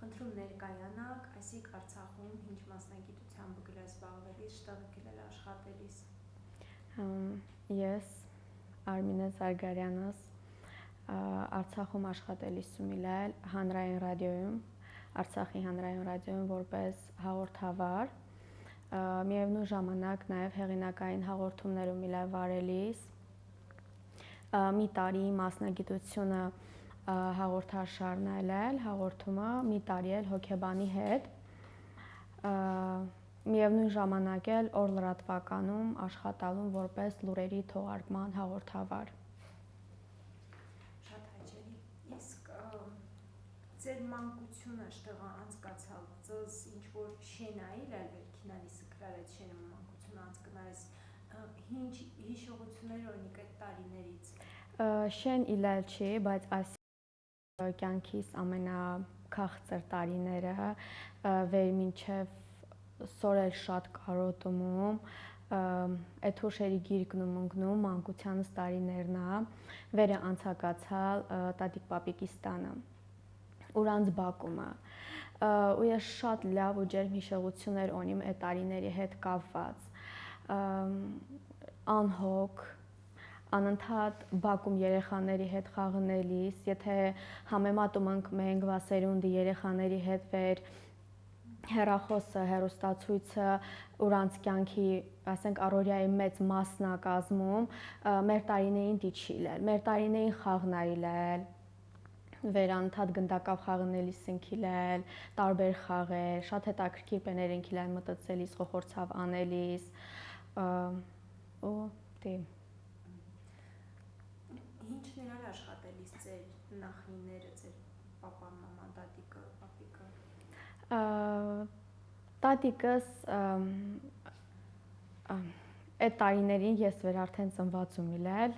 խնդրում ներկայանաք, այսիկ Արցախում ինչ մասնագիտությամբ գլես զբաղվելիս, շտեղը գլել աշխատելիս։ Ես Արմինե Զարգարյանս Արցախում աշխատելիս ումիլել հանրային ռադիոյում, Արցախի հանրային ռադիոյում որպես հաղորդավար, միևնույն ժամանակ նաև հեղինակային հաղորդումներ ումիլել վարելիս, մի տարի մասնագիտությունը հաղորդաշարն այլել, հաղորդումը մի տարի էլ հոգեբանի հետ, միևնույն ժամանակ էլ օր լրատվականում աշխատալուն որպես լուրերի թողարկման հաղորդավար։ Շատ հաճելի։ Իսկ ձեր մանկությունը շտեղը անցկացալ, ձեզ ինչ-որ շենայիլ այլ վերքինալիսը կրար այդ շենը մանկությունը անցկնարես, ինչ հիշողություններ օրինիկ այդ տարիներից։ Շեն իլել չի, բայց այս կյանքիս ամենաքաղցր տարիները վեր մինչև սորել շատ կարոտումում, այդ հուշերի գիրկն ու մնգնում մանկությանս տարիներնա, վերը անցակացալ տատիկ պապիկիս տանը, ուրանց բակումը, ու ես շատ լավ ու ջերմ հիշողություններ ունիմ այդ տարիների հետ կապված, անհոգ, անընդհատ բակում երեխաների հետ խաղնելիս, եթե համեմատում ենք մենք վասերունդի երեխաների հետ վեր հեռախոսը, հեռուստացույցը ուրանց կյանքի, ասենք առօրյայի մեծ մասն է կազմում, մեր տարիներին դի չի լել, մեր տարիներին խաղն այլել, վերանընդհատ գնդակավ խաղնելիս ընքիլել, տարբեր խաղեր, շատ հետաքրքիր բաներ ընքիլել մտածելիս, խոխորձավ անելիս, ու դի։ Ինչն էր աշխատելիս ձեր նախնիները, ձեր պապան, մաման, տատիկը, պապիկը։ Տատիկս այդ տարիներին ես վեր արդեն ծնված ու միլել,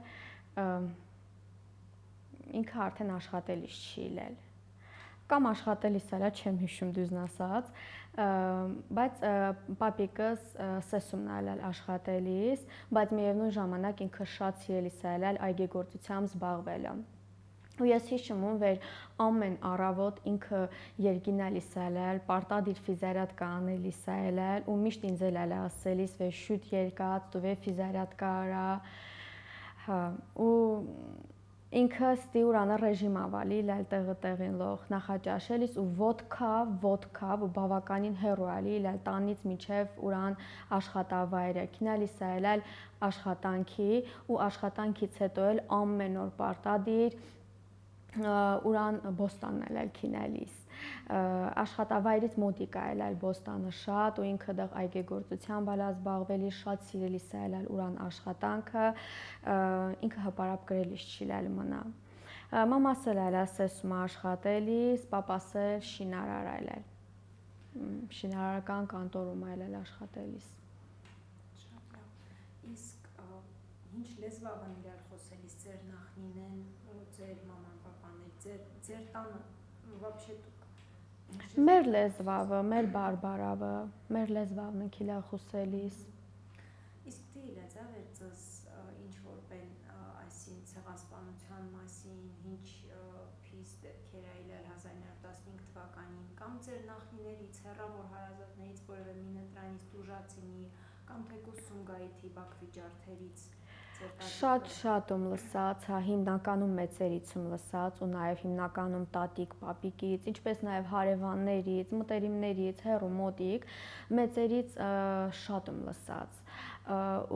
ինքը արդեն աշխատելիս չի իլել, կամ աշխատելիս էլա չեմ հիշում դույզն ասած, բայց պապիկս սեսումն այլել աշխատելիս, բայց միևնույն ժամանակ ինքը շատ սիրելիս այլել այգեգործությամբ զբաղվելը։ Ու ես հիշում եմ, որ ամեն առավոտ ինքը երգինալիս այլել, պարտադիր ֆիզարյատկա անելիս այլել, ու միշտ ինձ էլ ասելիս, որ շուտ երկած, դու վեր ֆիզարյատկա արա, ու ինքը ստի ուրանը ռեժիմ ավալի լալ տեղին լող նախաճաշելիս ու ոդկա ու բավականին հեռու ալի լալ տանից միջև ուրան աշխատավայրը քինալիս այլալ աշխատանքի ու աշխատանքից հետո էլ ամեն օր պարտադիր ուրան բոստանն էլ քինալիս աշխատավայրից մոտիկ այլալ բոստանը շատ ու ինքը դեռ այգեգործությամբ ալա զբաղվելի շատ սիրելիս այլալ ուրան աշխատանքը ինքը հպարապ գրելիս չիլալ մնա մամաս էլ այլա սեսում աշխատելիս պապաս էլ շինարար այլալ շինարարական կանտորում այլալ աշխատելիս։ Շատ լավ։ Իսկ ինչ լեզվով են իրար խոսելիս ձեր նախնինեն ու ձեր մաման, պապան, ձեր տանը вообще Մեր լեզվավը, մեր բարբարավը, մեր լեզվավն ընքիլա խոսելիս։ Իսկ դիլը ձավեր ձեզ ինչ-որ բեն այսին ցեղասպանության մասին, ինչ փիս դեպքեր այլել 1915 թվականին, կամ ձեր նախնիներից, հեռավոր հարազատներից որևէ մի նտրանից դուժացինի, կամ թեկուզ Սումգայիթի, Բաքվի ջարդերից Շատ լսած, հա հիմնականում մեծերից լսած ու նաև հիմնականում տատիկ, պապիկից, ինչպես նաև հարևաններից, մտերիմներից, հեռու մոտիկ, մեծերից շատ լսած։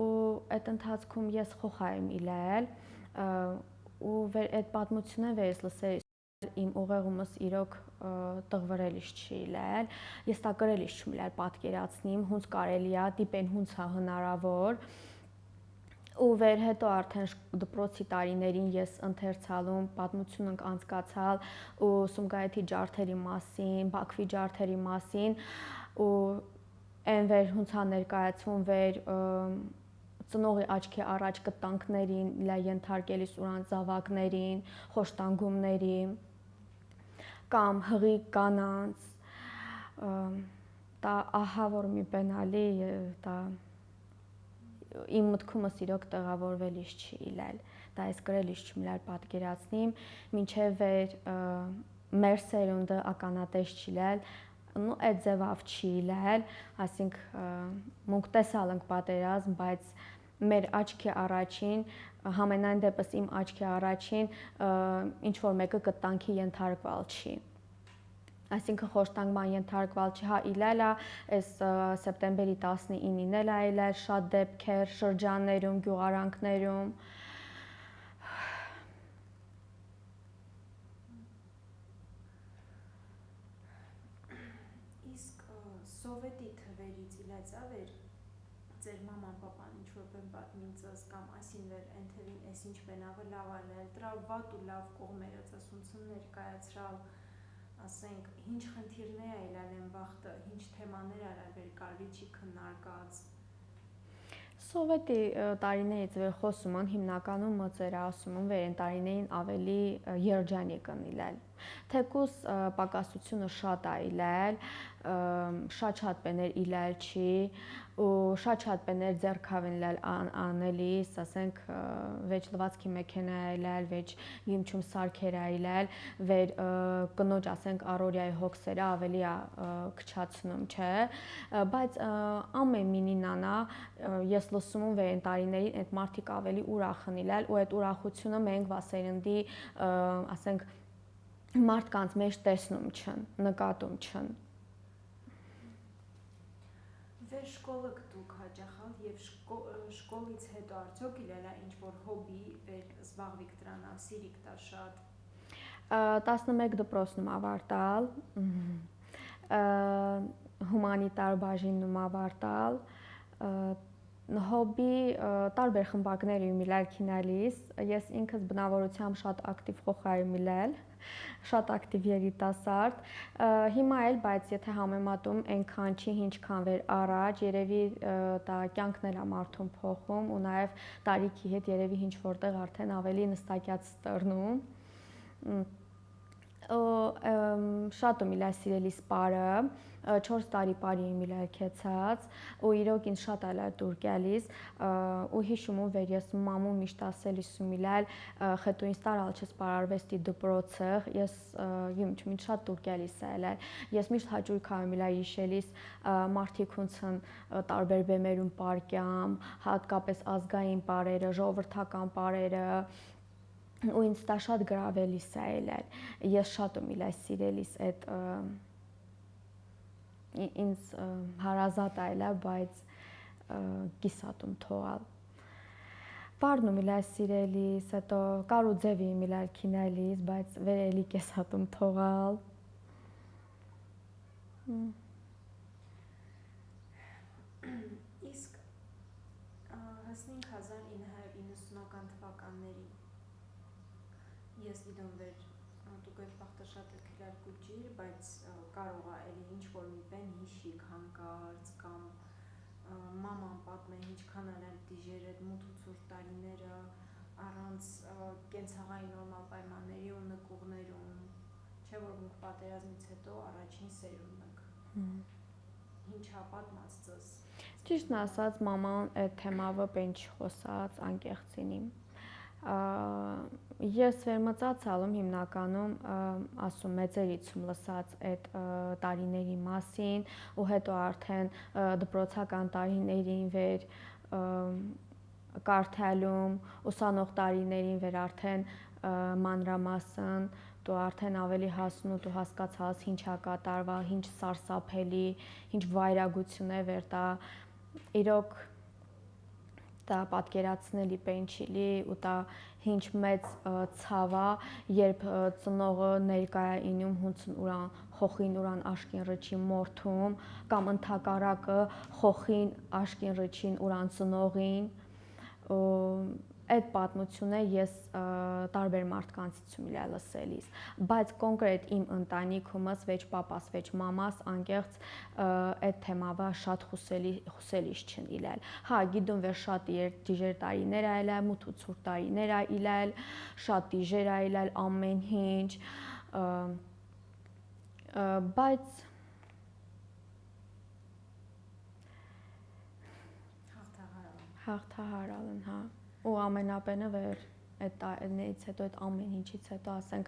Ու այդ ընթացքում ես խոխա եմ իլել ու այդ պատմությունը վերս լսել իմ ուղեղումս իրոք տղվրելիս չի իլել, ես տա կրելիս չմիլել պատկերացնիմ, հունց կարելի է, դիպեն հունց է հնարավոր ու վեր հետո արդեն դպրոցի տարիներին ես ընթերցալում պատմություն անցկացալ ու Սումգայիթի ջարդերի մասին, Բաքվի ջարդերի մասին ու այն վեր հունցա ներկայացվում վեր ծնողի աչքի առաջ կտանքներին լա ենթարկելիս ուրան զավակներին, խոշտանգումների կամ հղի կանանց տա ահա որ մի բենալի տա իմ մտքումս իրոք տեղավորվելիս չի իլել, դա ես գրելիս չմիլալ պատկերացնիմ, մինչև վեր մեր սերունդը ականատես չի լել, նո այդ ձևով չի լել, ասենք մունք տեսալ ենք պատերազմ, բայց մեր աչքի առաջին համենայն դեպս իմ աչքի առաջին ինչ որ մեկը կտանքի ենթարկվալ չի։ Այսինքն խոշտանգման ենթարկվալ չի, հա իլել է, այս սեպտեմբերի 19-ին էլ այլել շատ դեպքեր շրջաններում, գյուղարանքներում։ Իսկ սովետի թվերից իլացավեր ձեր մաման պապան ինչ որ բան պատմինցս կամ այսին վեր ընթերին այս ինչ բենավը լավալել, դրա վատ ու լավ կողմերը ծասունցն ներկայացրալ, ասենք, ինչ խնդիրներ է իլալ են վախտը, ինչ թեմաներ արալ վեր կարվի չի քննարկած։ Սովետի տարիներից վեր խոսում են հիմնականում մծերը ասում են վեր են տարիներին ավելի երջանիկ կնիլել։ Թեկուս պակասությունը շատ է իլել, շատ բաներ իլել չի ու շատ բաներ ձեռքավենլել անելիս, ասենք վեճ լվացքի մեքենա այլել, վեճ իմչում սարքեր այլել, վեր կնոջ ասենք առօրյայի հոգսերը ավելի քչացնում, չէ, բայց ամեն մինինանա ես լսում եմ վեր տարիներին այդ մարդիկ ավելի ուրախ ընիլել ու այդ ուրախությունը մենք վասերնդի ասենք մարդկանց մեջ տեսնում չն, նկատում չն։ Վեր շկոլը դուք հաճախալ եւ շկոլից հետո արդյոք իլելա ինչ որ հոբի վեր զբաղվիք դրանով, սիրիք դա շատ։ 11 դպրոցնում ավարտալ, հումանիտար բաժիննում ավարտալ, հոբի տարբեր խմբակներ եմ իլել քինալիս, ես ինքս բնավորությամբ շատ ակտիվ խոխա եմ իլել, շատ ակտիվ երիտասարդ, հիմա էլ, բայց եթե համեմատում այնքան չի, ինչքան վեր առաջ, երևի դա կյանքն էլ է մարդուն փոխում ու նաև տարիքի հետ երևի ինչ որտեղ արդեն ավելի նստակյաց ստրնում։ Շատ եմ իլել սիրելի սպարը, 4 տարի բարի եմ իլել քեցած ու իրոք ինձ շատ այլ է դուր գալիս ու հիշում եմ վեր ես մամու միշտ ասելիս եմ իլել խետու ինձ տարալ չես պարարվեստի դպրոցը ես յում շատ դուր գալիս է ելել ես միշտ հաճույք եմ իլել հիշելիս մարդիկ ոնցն տարբեր բեմերում պարկյամ հատկապես ազգային պարերը ժողովրդական պարերը ու ինձ դա շատ գրավելիս է ելել ես շատ եմ իլել սիրելիս այդ ինձ հարազատ այլ է, բայց կիսատում թողալ։ Պարնում իլալ սիրելիս, հետո կարու ձևի եմ իլալ քինալիս, բայց վերելի կեսատում թողալ։ Իսկ հասնենք 1990-ական թվականներին, ես գիտեմ վեր դուք այդ վաղտը շատ եք իլալ կուջիր, բայց կարող է էլի ինչ որ մի բան հիշիք հանկարծ կամ մաման պատմեն ինչքան էլ դիժեր այդ մութ ու ցուրտ տարիները առանց կենցաղային նորմալ պայմանների ու նկուղներում, չէ որ մենք պատերազմից հետո առաջին սերունդն ենք։ Ինչա պատմած ձեզ։ Ճիշտն ասած մաման այդ թեմավը բեն չխոսած անկեղծինիմ։ Ես վերմծացալ եմ հիմնականում ասում մեծերիցում լսած այդ տարիների մասին ու հետո արդեն դպրոցական տարիներին վեր կարդալում ուսանող տարիներին վեր արդեն մանրամասն դու արդեն ավելի հասնու դու հասկացած ինչա կատարվել, ինչ սարսափելի, ինչ վայրագություն է վեր տա իրոք դա պատկերացնելի բան չի լի ու դա ինչ մեծ ցավա երբ ծնողը ներկա է ինում հունցն ուրան խոխին ուրան աշկին ռչի մորթում կամ ընդհակառակը խոխին աշկին ռչին ուրան ծնողին այդ պատմությունը ես տարբեր մարդկանցից եմ լսելիս բայց կոնկրետ իմ ընտանիքումս վեճ պապաս վեճ մամաս անկեղծ այդ թեմավա շատ խուսելիս չն իլել հա գիտում վեր շատ դիժեր տարիներ այլել մութ ու ցուրտ տարիներ այլել շատ դիժեր այլել ամեն ինչ բայց հաղթահարալն հա ու ամենապենը վեր այդ տարիներից հետո այդ ամեն ինչից հետո ասենք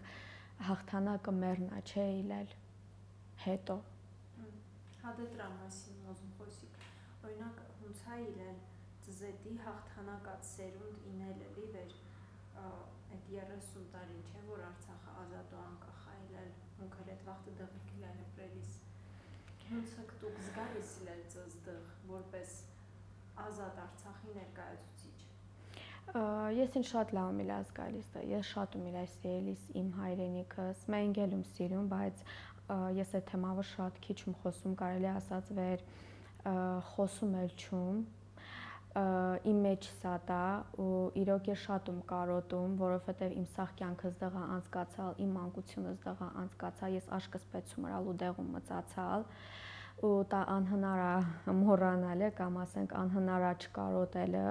հաղթանակը մեռնա չէ իլել հետո Հադե տրամասին ոզում խոսիկ օրինակ հունցա իլել ծզետի հաղթանակած սերունդ ինել լիվեր այդ 30 տարին չէ որ Արցախը ազատ ու անկախ այլել մունքել այդ վաղտը դղիք իլել պրելիս հունցըք դուք զգալիս իլել ծզդղ որպես ազատ Արցախի ներկայացուցիչ Ես ինձ շատ լավ միլա զգալիս դա ես շատ ու միլա սիրելիս իմ հայրենիքս մենք ելում սիրում բայց ես այդ թեմավը շատ քիչ եմ խոսում կարելի ասած վեր խոսում էլ չում իմ մեջ սա դա ու իրոք ես շատ եմ կարոտում որովհետև իմ սաղ կյանքս դղա անցկացալ իմ մանկությունս դղա անցկացալ ես աշկս պեցումրալ ու դեղում մծացալ ու դա անհնար է մոռանալը կամ ասենք անհնար է չկարոտելը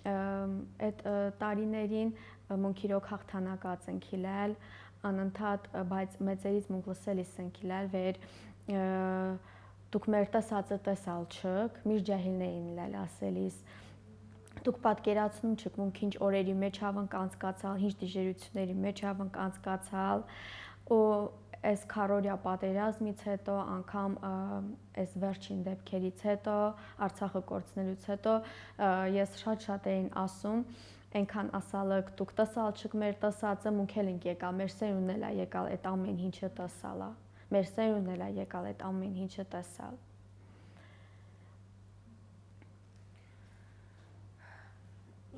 այդ տարիներին մունք իրոք հաղթանակած ենք իլել անընդհատ բայց մեծերից մունք լսելիս ենք իլել վեր դուք մեր տեսածը տեսալ չք միշտ ջահիլներին իլել ասելիս դուք պատկերացնում չեք մունք ինչ օրերի մեջ հավանք անցկացալ ինչ դժվարությունների մեջ հավանք անցկացալ ու այս քարորյա պատերազմից հետո անգամ այս վերջին դեպքերից հետո Արցախը կորցնելուց հետո ես շատ էին ասում այնքան ասալը դուք տեսալ չեք մեր տեսածը մունք էլ ենք եկալ մեր սերունդն էլ է եկալ այդ ամեն ինչը տեսալա մեր սերունդն էլ է եկալ այդ ամեն ինչը տեսալ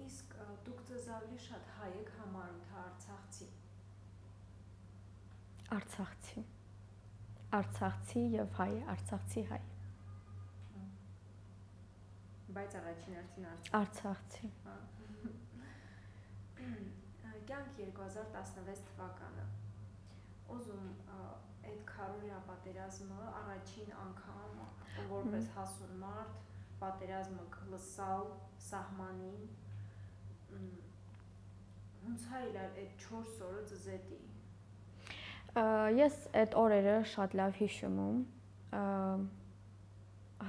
իսկ դուք ծզավլի շատ հայ եք համարում թե Արցախցի եւ հայ Արցախցի հայ բայց առաջին արդին Արցախցի կյանք 2016 թվականը ուզում այդ քարորյա պատերազմը առաջին անգամ որպես հասուն մարդ պատերազմը լսալ սահմանին հունցա իլալ այդ 4 օրը ծզետի ես այդ օրերը շատ լավ հիշում եմ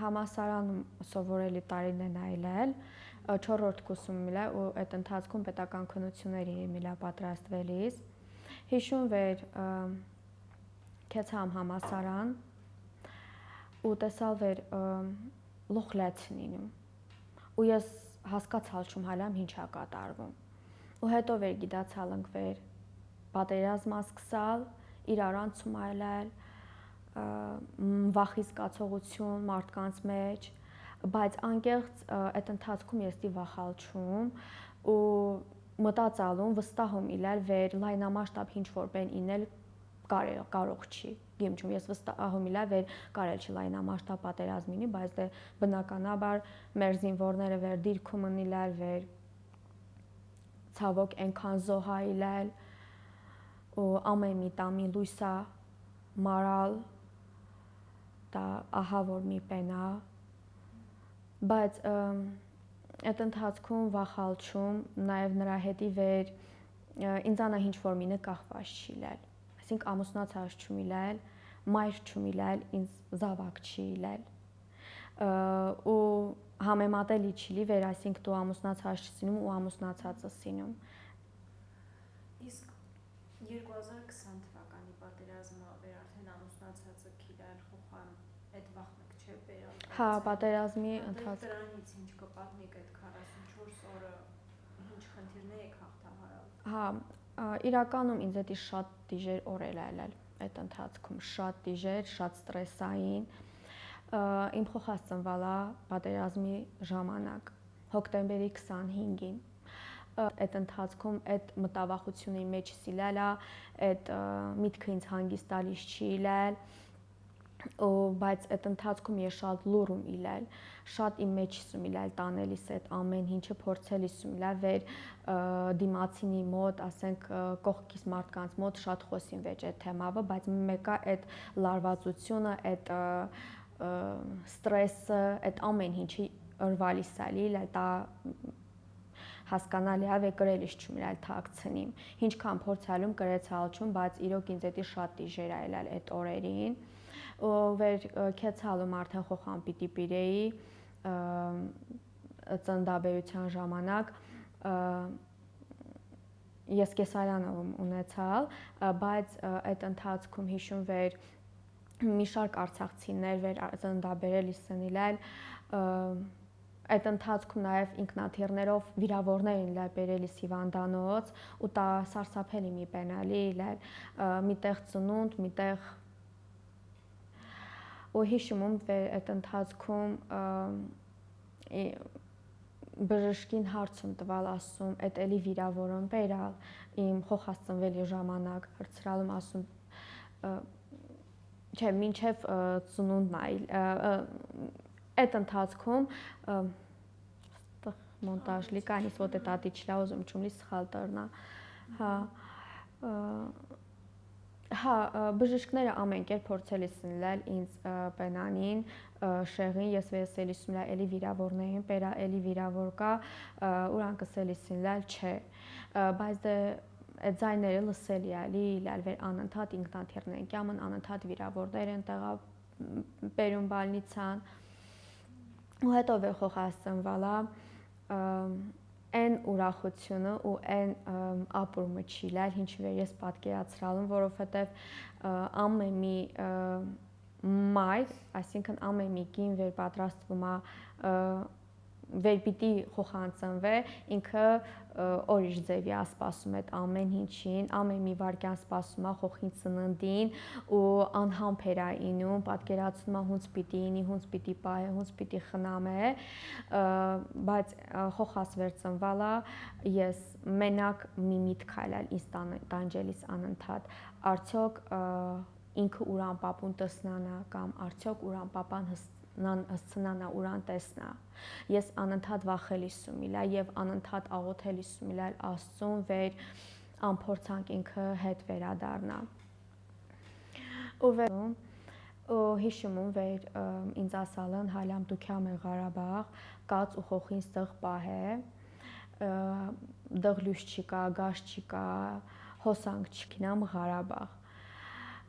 համասարանում սովորելի տարիներն այլել 4-րդ կուրսում միլա ու այդ ընթացքում պետական քննությունների միլա պատրաստվելիս հիշում վեր քեցամ համասարան ու տեսալ վեր լոխլացնինում ու ես հասկացալ չում հալամ ինչա կատարվում ու հետո վեր գիտացալ ենք վեր պատերազմա սկսալ իրար անցում այլել վախի զգացողություն մարդկանց մեջ բայց անկեղծ այդ ընթացքում ես դի վախալ չում ու մտածալում վստահում իլել վեր լայնամասշտաբ ինչ որ բեն ինել կարող չի գիմչում ես վստահում իլել վեր կարել չի լայնամասշտաբ պատերազմինի բայց դե բնականաբար մեր զինվորները վեր դիրքում ընիլել վեր ցավոք այնքան զոհա իլել ու ամեն մի տամի լույսա մարալ դա ահա որ մի պենա բայց այդ ընթացքում վախալ չում նաև նրա հետի վեր ինձանա ինչ որ մինը կախված չիլել այսինքն ամուսնացած չում իլել մայր չում իլել ինձ զավակ չի իլել ու համեմատելի չլի վեր այսինքն դու ամուսնացած չսինում ու ամուսնացածը սինում իսկ 2020 թվականի պատերազմը վեր արդեն ամուսնացածը քիլալ խոխան այդ վախնակ չէ բերալ հա պատերազմի ընթացքում դրանից ինչ կպատմիկ այդ 44 օրը ինչ խնդիրներ եք հաղթահարել հա իրականում ինձ էդի շատ դիժեր օրեր այլել այդ ընթացքում շատ դիժեր շատ ստրեսային իմ փոխած ծնվալա պատերազմի ժամանակ հոկտեմբերի 25-ին այդ ընթացքում այդ մտավախությունի մեջ սիլելա այդ միտքը ինձ հանգիստալիս չի իլել բայց այդ ընթացքում ես շատ լուր եմ իլել շատ իմ մեջ եմ իլել տանելիս այդ ամեն ինչը փորձելիս եմ իլել վեր դիմացինի մոտ ասենք կողքից մարդկանց մոտ շատ խոսին վեճ այդ թեմավը բայց մեկը այդ լարվածությունը այդ ստրեսը այդ ամեն ինչի ըրվալիս ալիլ դա հասկանալի է կրելիս չում իրալ թաքցնիմ ինչքան փորձալում կրեցալ չում բայց իրոք ինձ էդի շատ դիժեր այլալ այդ օրերին ու վեր քեցալում արդեն խոխան պիտի պիրեի ծնդաբերության ժամանակ ես կեսարյանով ունեցալ, բայց այդ ընթացքում հիշում վեր մի շարք արցախցիներ վեր ծննդաբերել իսնիլալ այդ ընթացքում նաև ինքնաթիռներով վիրավորներ են լալ բերելիս հիվանդանոց ու տա սարսափելի մի պենալի լալ միտեղ ծնունդ միտեղ ու հիշում այդ ընթացքում բժշկին հարցում տվալ ասում այդ էլի վիրավորում բերալ իմ խոխած ծնվելի ժամանակ հրցրալում ասում չէ մինչև ծնունդն այլ այդ ընթացքում մոնտաժ լիկանիս вот это отлично ուզում չումլի սխալ տառնա հա բժիշկները ամեն կերպ փորձել են ինձ պենանին շեղին ես վեսելիսում էլի վիրավորներին պերա էլի վիրավոր կա ուրանքսելիս լալ չէ բայց դե այդ ձայները լսելի ալի լալ վեր անընդհատ ինքնաթիռներ են կյամն անընդհատ վիրավորներ են տեղա բերում բալնիցան ու հետո վեր խոխասն վալա այն ուրախությունը ու այն ապուրը չի լալ ինչ վեր ես պատկերացրալում որովհետև ամեն մի մայր այսինքն ամեն մի կին վեր պատրաստվում է վեր պիտի խոխանցնվե ինքը օրիշ ձևի է սպասում այդ ամեն ինչին ամեն մի վարքյան սպասում է խոխին ծննդին ու անհամբեր է ինում պատկերացնում է հունց պիտի ինի հունց պիտի պահե հունց պիտի խնամե բայց խոխաս վեր ծնվալա ես մենակ մի միտք այլալ ինձ տանջելիս անընդհատ արդյոք ինքը ուրան պապուն տեսնանա կամ արդյոք ուրան պապան հսցնանա ուրան տեսնա ես անընդհատ վախելիսում իլա եւ անընդհատ աղոթելիսում իլա աստծուն վեր ամփորձանք ինքը հետ վերադառնա ու հիշում վեր ինձ ասալն հալամ դուքյամ է Ղարաբաղ կաց ու խոխին ստեղ պահե դղլյուս չկա գաշ չկա հոսանք չկինամ Ղարաբաղ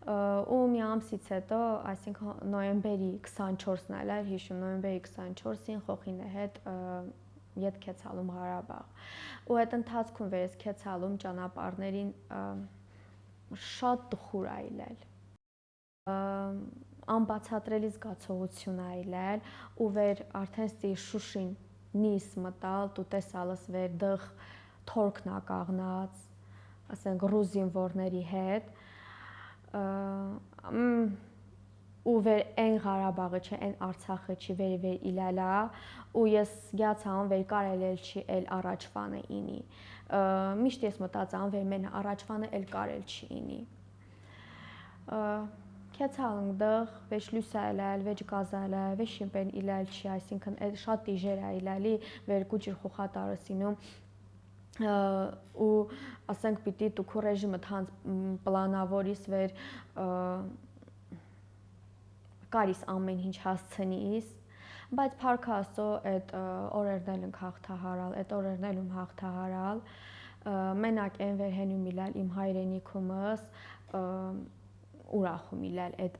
ու մի ամսից հետո, այսինքն նոյեմբերի 24-ն այլ էր, հիշում նոյեմբերի 24-ին խոխին հետ ետ քեցալում Ղարաբաղ։ Ու այդ ընթացքում վեր ես քեցալում ճանապարհներին շատ տխուր այլել։ Անբացատրելի զգացողություն այլել ու վեր արդեն ստի Շուշին նիս մտալ, դու տեսալս վեր դղ թորքնա կաղնած, ասենք ռուզին որների հետ ու վեր այն Ղարաբաղը չէ, այն Արցախը չի վեր իլալա ու ես գյացան վեր կարելել չի էլ առաջվանը ինի միշտ ես մտածան վեր մենը առաջվանը էլ կարել չի ինի քեցալն դղ վեշ լուսայլալ վեճ գազալալ վեշ իմպեն իլալ չի այսինքն շատ դիժեր է իլալի վեր կուջիր խոխատարսինում ու ասենք պիտի դու քո ռեժիմը թանց պլանավորիս վեր կարիս ամեն ինչ հասցնիս բայց փառք Աստծո այդ օրերն են հաղթահարալ այդ օրերն ում հաղթահարալ մենակ այն վեր հենում իլալ իմ հայրենիքումս ուրախում իլալ այդ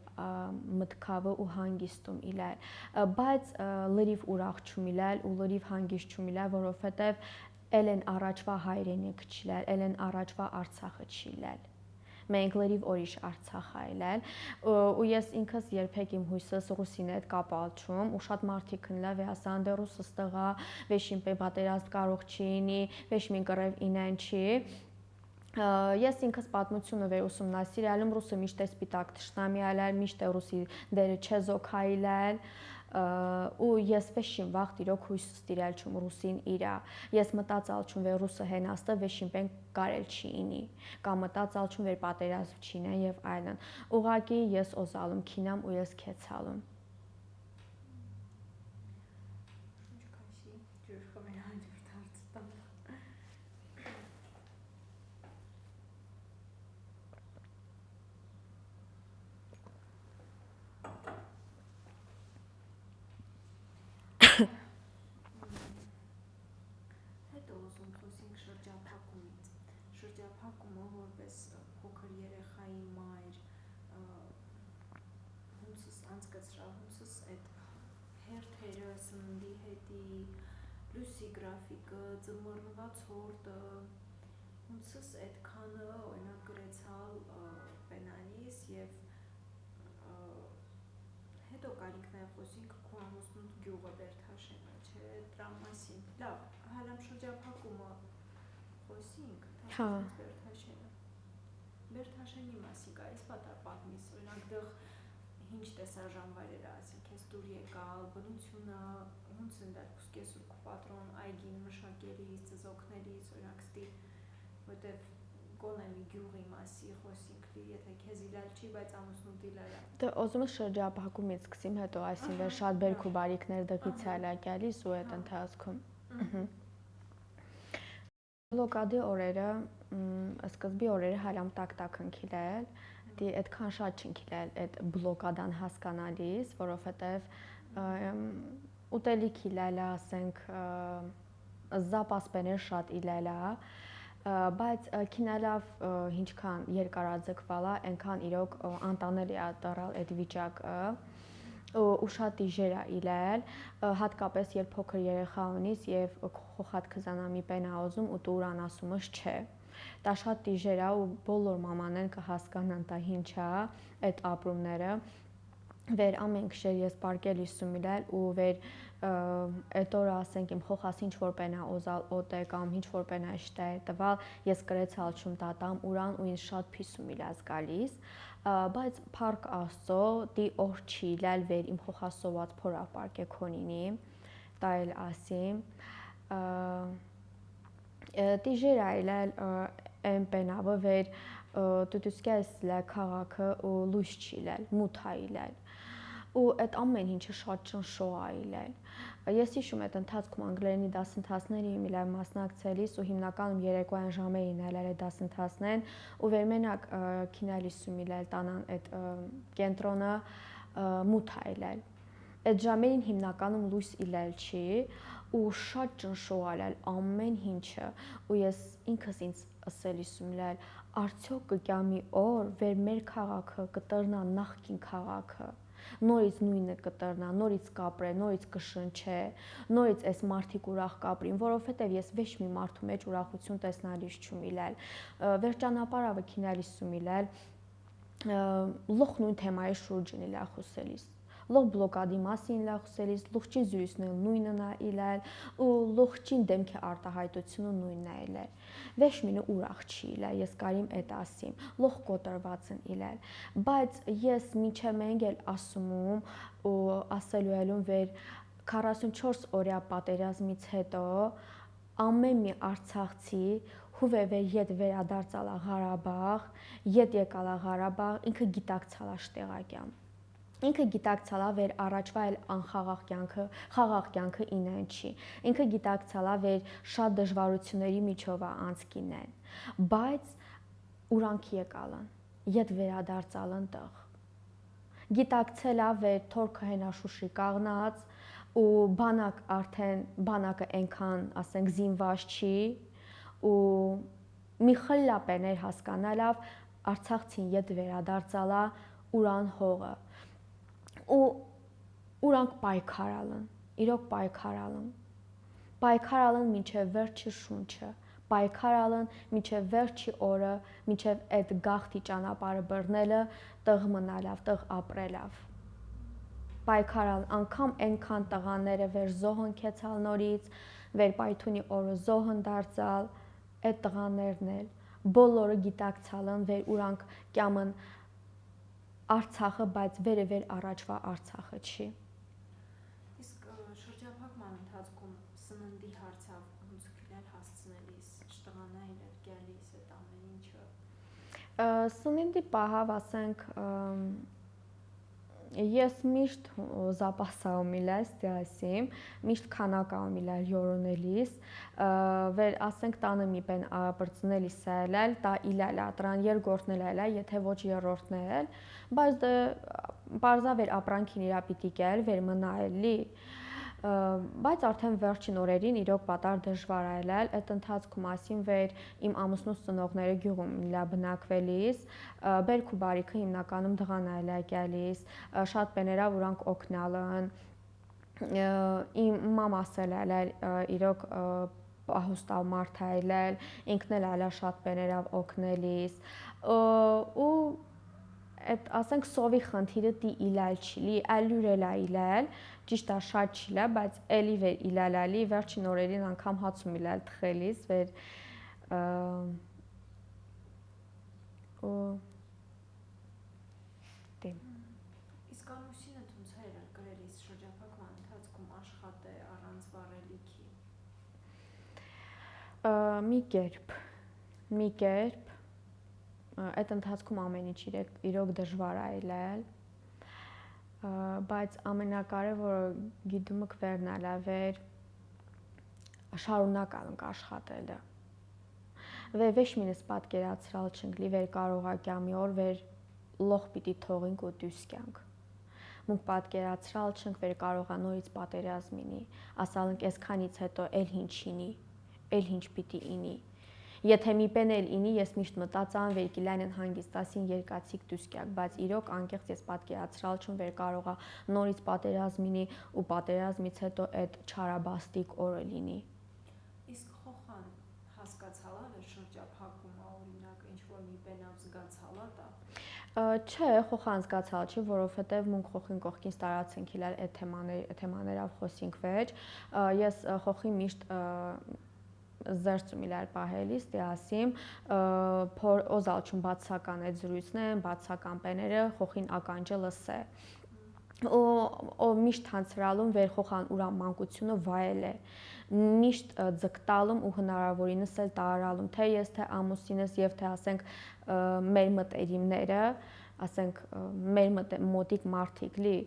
մտքավը ու հանգիստում իլալ բայց լրիվ ուրախ չում իլալ ու լրիվ հանգիստ չում իլալ որովհետև Ելեն առաջվա հայրենիք չիլալ, ելեն առաջվա Արցախը չիլալ։ Մենք լրիվ օրիշ Արցախ այլել ու ես ինքս երբեք իմ հույսս ռուսին հետ կապալչում ու շատ մարդիկ նլավ է ասան դե ռուսս տղա վեշին պե պատերազմ կարող չի ինի վեշմին կռև ինեն չի ես ինքս պատմությունը վեր ուսումնասիրալում ռուսը միշտ է սպիտակ թշնամի այլել միշտ է ռուսի դերը չեզոք այլել ու ես վեշին վաղ տիրոք հույս ստիրել չում ռուսին իրա ես մտածալ չում վեր ռուսը հենաստը վեշին պեն կարել չի ինի կամ մտածալ չում վեր պատերազմ չինեն եւ այլն ուղղակի ես օզալում քինամ ու ես քեցալում Հետո ուզում խոսենք շրջափակումից։ Շրջափակումը որպես փոքր երեխայի մայր հունցս անցկացրալ, հունցս այդ հերթերը սննդի հետի, լույսի գրաֆիկը, ծմռնված հորտը, Ոնցս այդքանը օրինակ գրեցալ բենալիս եւ հետո կարիք նաեւ խոսենք քո ամուսնու գյուղը Բերթաշենը, չէ՞, դրա մասին։ Լավ, հալամ շրջափակումը խոսենք, Հա։ Բերթաշենը։ Բերթաշենի մասին կարես պատմիս, օրինակ դեռ ինչ տեսարժանվայրերը, ասենք, ես դուր եկալ, բնությունը, ոնց են դա կուսկես ու պատրոն այգին մշակելիս, ծզոկներիս, օրինակ ստի, որտեվ գոնե մի գյուղի մասի խոսենք լի, եթե քեզ իլալ չի, բայց ամուսնու դիլալա։ Դե ուզում ես շրջափակումից սկսեմ, հետո այսինքն շատ բերք ու բարիքներ դղից է գալիս ու այդ ընթացքում։ Բլոկադի օրերը, սկզբի օրերը հալամ տակ ընկիլել, դի այդքան շատ չընկիլել այդ բլոկադան հասկանալիս, որովհետև ուտելիք իլելա, ասենք, զապասպեներ շատ իլելա, բայց քինալավ ինչքան երկարաձգվալա, այնքան իրոք անտանելի է դառալ այդ վիճակը ու շատ դիժեր է իլել, հատկապես երբ փոքր երեխա ունիս եւ խոխատ քզանամի պենա ուզում ու դուրան ասումս չէ։ Դա շատ դիժեր է ու բոլոր մամանեն կհասկանան դա ինչ է այդ ապրումները։ Վեր ամեն քշեր ես պարկել իսումիլել ու վեր այդ օրը ասենք իմ խոխաս ինչ որ պենա ուզալ օտե կամ ինչ որ պենա իշտե տվալ ես կրեցալ չում տատամ ուրան ու ինձ շատ փիսումիլած գալիս բայց փառք Աստծո դի օր չի լալ վեր իմ խոխասոված փորա պարկե քոնինի դա էլ ասիմ դիժեր այլել այն պենավը վեր դուտուսկես լա քաղաքը ու լույս չի լալ մութ այլել ու այդ ամեն ինչը շատ ճնշող այլել ես հիշում եմ այդ ընթացքում անգլերենի դասընթացների իմ լավ մասնակցելիս ու հիմնականում երեկոյան ժամերին այլել այդ դասընթացներն ու վերմենակ քինալիս սումիլել տանան այդ կենտրոնը մութ այլել այդ ժամերին հիմնականում լույս իլել չի ու շատ ճնշող այլել ամեն ինչը ու ես ինքս ինձ ասել սումիլել արդյոք կգամի օր վեր մեր քաղաքը կտրնա նախքին քաղաքը նորից նույնը կտրնա, նորից կապրե, նորից կշնչե, նորից այս մարդիկ ուրախ կապրին, որովհետև ես ոչ մի մարդու մեջ ուրախություն տեսնալիս չում իլել, վերջանապարավը քինալիս ում իլել, լոխ նույն թեմայի շուրջն իլա խոսելիս, լոխ բլոկադի մասին իլա խոսելիս, լոխչին զույսն նույնն է իլել ու լոխչին դեմքի արտահայտությունը նույնն է իլել, ոչ մինը ուրախ չի իլել, ես կարիմ այդ ասիմ, լոխ կոտրված են իլել, բայց ես մինչև մենք էլ ասումում ու ասելու ելում վեր 44 օրյա պատերազմից հետո ամեն մի արցախցի հուվեվեր ետ վերադարձալա Ղարաբաղ, ետ եկալա Ղարաբաղ, ինքը գիտակցալա շտեղակյամ։ Ինքը գիտակցալա վեր առաջվա էլ անխաղաղ կյանքը ինեն չի։ Ինքը գիտակցալա վեր շատ դժվարությունների միջով է անցկինեն, բայց ուրանքի եկալան, ետ վերադարձալն տեղ։ Գիտակցելա վեր թորքը հենաշուշի կաղնած ու բանակ արդեն բանակը այնքան ասենք զինված չի ու մի խլապեներ հասկանալավ Արցախցին ետ վերադարձալա ուրան հողը ու ուրանք պայքարալն, իրոք պայքարալն մինչև վերջի շունչը, պայքարալն մինչև վերջի օրը, մինչև այդ գաղթի ճանապարհը բռնելը, տեղ մնալավ, տեղ ապրելավ։ Պայքարալ անգամ այնքան տղաները վեր զոհն քեցալ նորից, վեր պայթունի օրը զոհն դարձալ, այդ տղաներն էլ բոլորը գիտակցալն վեր ուրանք կյամն Արցախը, բայց վեր առաջվա Արցախը չի։ Իսկ շրջափակման ընթացքում սննդի հարցավ ոնց քիլել հասցնելիս, շտղանայել էր գալիս այդ ամեն ինչը։ Սննդի պահավ ասենք ես միշտ զապասաում իլես դասիմ, միշտ քանակաում իլել յորոնելիս, վեր ասենք տանը մի պեն ապրծնելիս այլել, տա իլել ատրան երկրորդն էլ, եթե ոչ երրորդն էլ, բայց դե բարձավեր ապրանքին իրա պիտի կել, վեր մնայելի, բայց արդեն վերջին օրերին իրոք պատար դժվար այլել, այդ ընթացքում ասին վեր իմ ամուսնուս ծնողները գյուղում իլա բնակվելիս, բերք ու բարիքը հիմնականում դղան այլա գալիս, շատ պեներա ուրանք օգնալն, իմ մամասել այլել իրոք պահուստավ մարդ այլել, ինքն էլ այլա շատ բաներով օգնելիս ու այդ ասենք սովի խնդիրը դի իլալ չլի, այլյուր էլ այլել, ճիշտ է շատ չիլա, բայց էլի վեր իլալալի վերջին օրերին անգամ հացում իլալ թխելիս վեր ու դե Իսկ ամուսինը ոնց էր գրելիս շրջափակման ընթացքում աշխատե առանց վարելիքի։ մի կերպ այդ ընթացքում ամեն ինչ իրոք դժվար է ելել, բայց ամենակարևորը գիտումը կվերնալա վեր շարունակալ աշխատելը։ Վեշ մինս պատկերացրալ չընկլի վեր կարողակյա մի օր վեր լող պիտի թողինք ու դուսկյանք։ Մուք պատկերացրալ չընկ վեր կարողա նորից պատերազմինի, ասալնք այսքանից հետո էլ հինչինի, էլ հինչ պիտի ինի։ Եթե մի պեն էլ ինի, ես միշտ մտածան վեր կիլայն են հանգիստասին երկացիկ դուսկյակ, բայց իրոք անկեղծ ես պատկերացրալ չուն վեր կարողա նորից պատերազմինի ու պատերազմից հետո այդ չարաբաստիկ օրը լինի։ Իսկ խոխան հասկացալա վեր շրջափակումը օրինակ ինչ-որ մի պենավ զգացալա տա։ Չէ, խոխան զգացալ չի, որովհետև մունք խոխին կողքին ստարացինք իլալ այդ թեմաներով խոսինք վեճ, ես խոխի միշտ զերծում իլար պահելիս դե ասիմ օզալչուն բացական այդ զրույցն են, բացական պեները խոխին ականջը լսե ու միշտ հանցրալում վեր խոխան ուրա մանկությունը վայել է միշտ ձգտալում ու հնարավորինս էլ տարալում թե ես թե ամուսինս եւ թե ասենք մեր մտերիմները ասենք մեր մոտիկ մարդիկ լի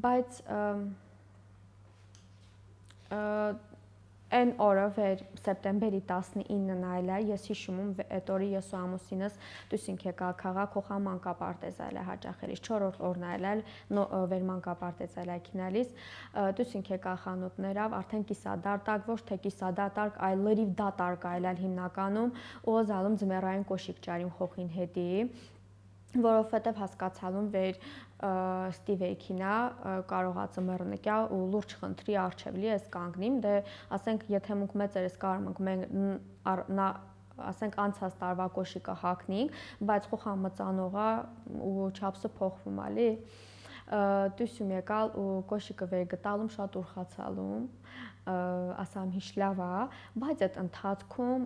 բայց այն օրը վեր սեպտեմբերի 19-ն այլա ես հիշում եմ այդ օրի ես ու ամուսինս դուսինք եկա քաղաք խոխան մանկապարտեզ այլա հաճախելիս 4-րդ օրն այլա վեր մանկապարտեզ այլա քինալիս դուսինք եկա խանութներով արդեն կիսադարտակ ոչ թե դատարկ այլ լրիվ դատարկ այլալ հիմնականում ու զալում ձմեռային կոշիկ ճարիմ խոխին հետի որովհետև հասկացալում վեր ստիվեքինա կարողացը մեռնիկյա ու լուրջ խնդրի արչևլի ես կանգնիմ դե ասենք եթե մուք մեծերս կարմենք մենք ասենք անցած տարվա կոշիկը հագնենք բայց խոխան մծանողա ու չափսը փոխվում ալի դուսում եկալ ու կոշիկը վեր գտալում շատ ուրխացալում ասամ հիշլավա բայց այդ ընթացքում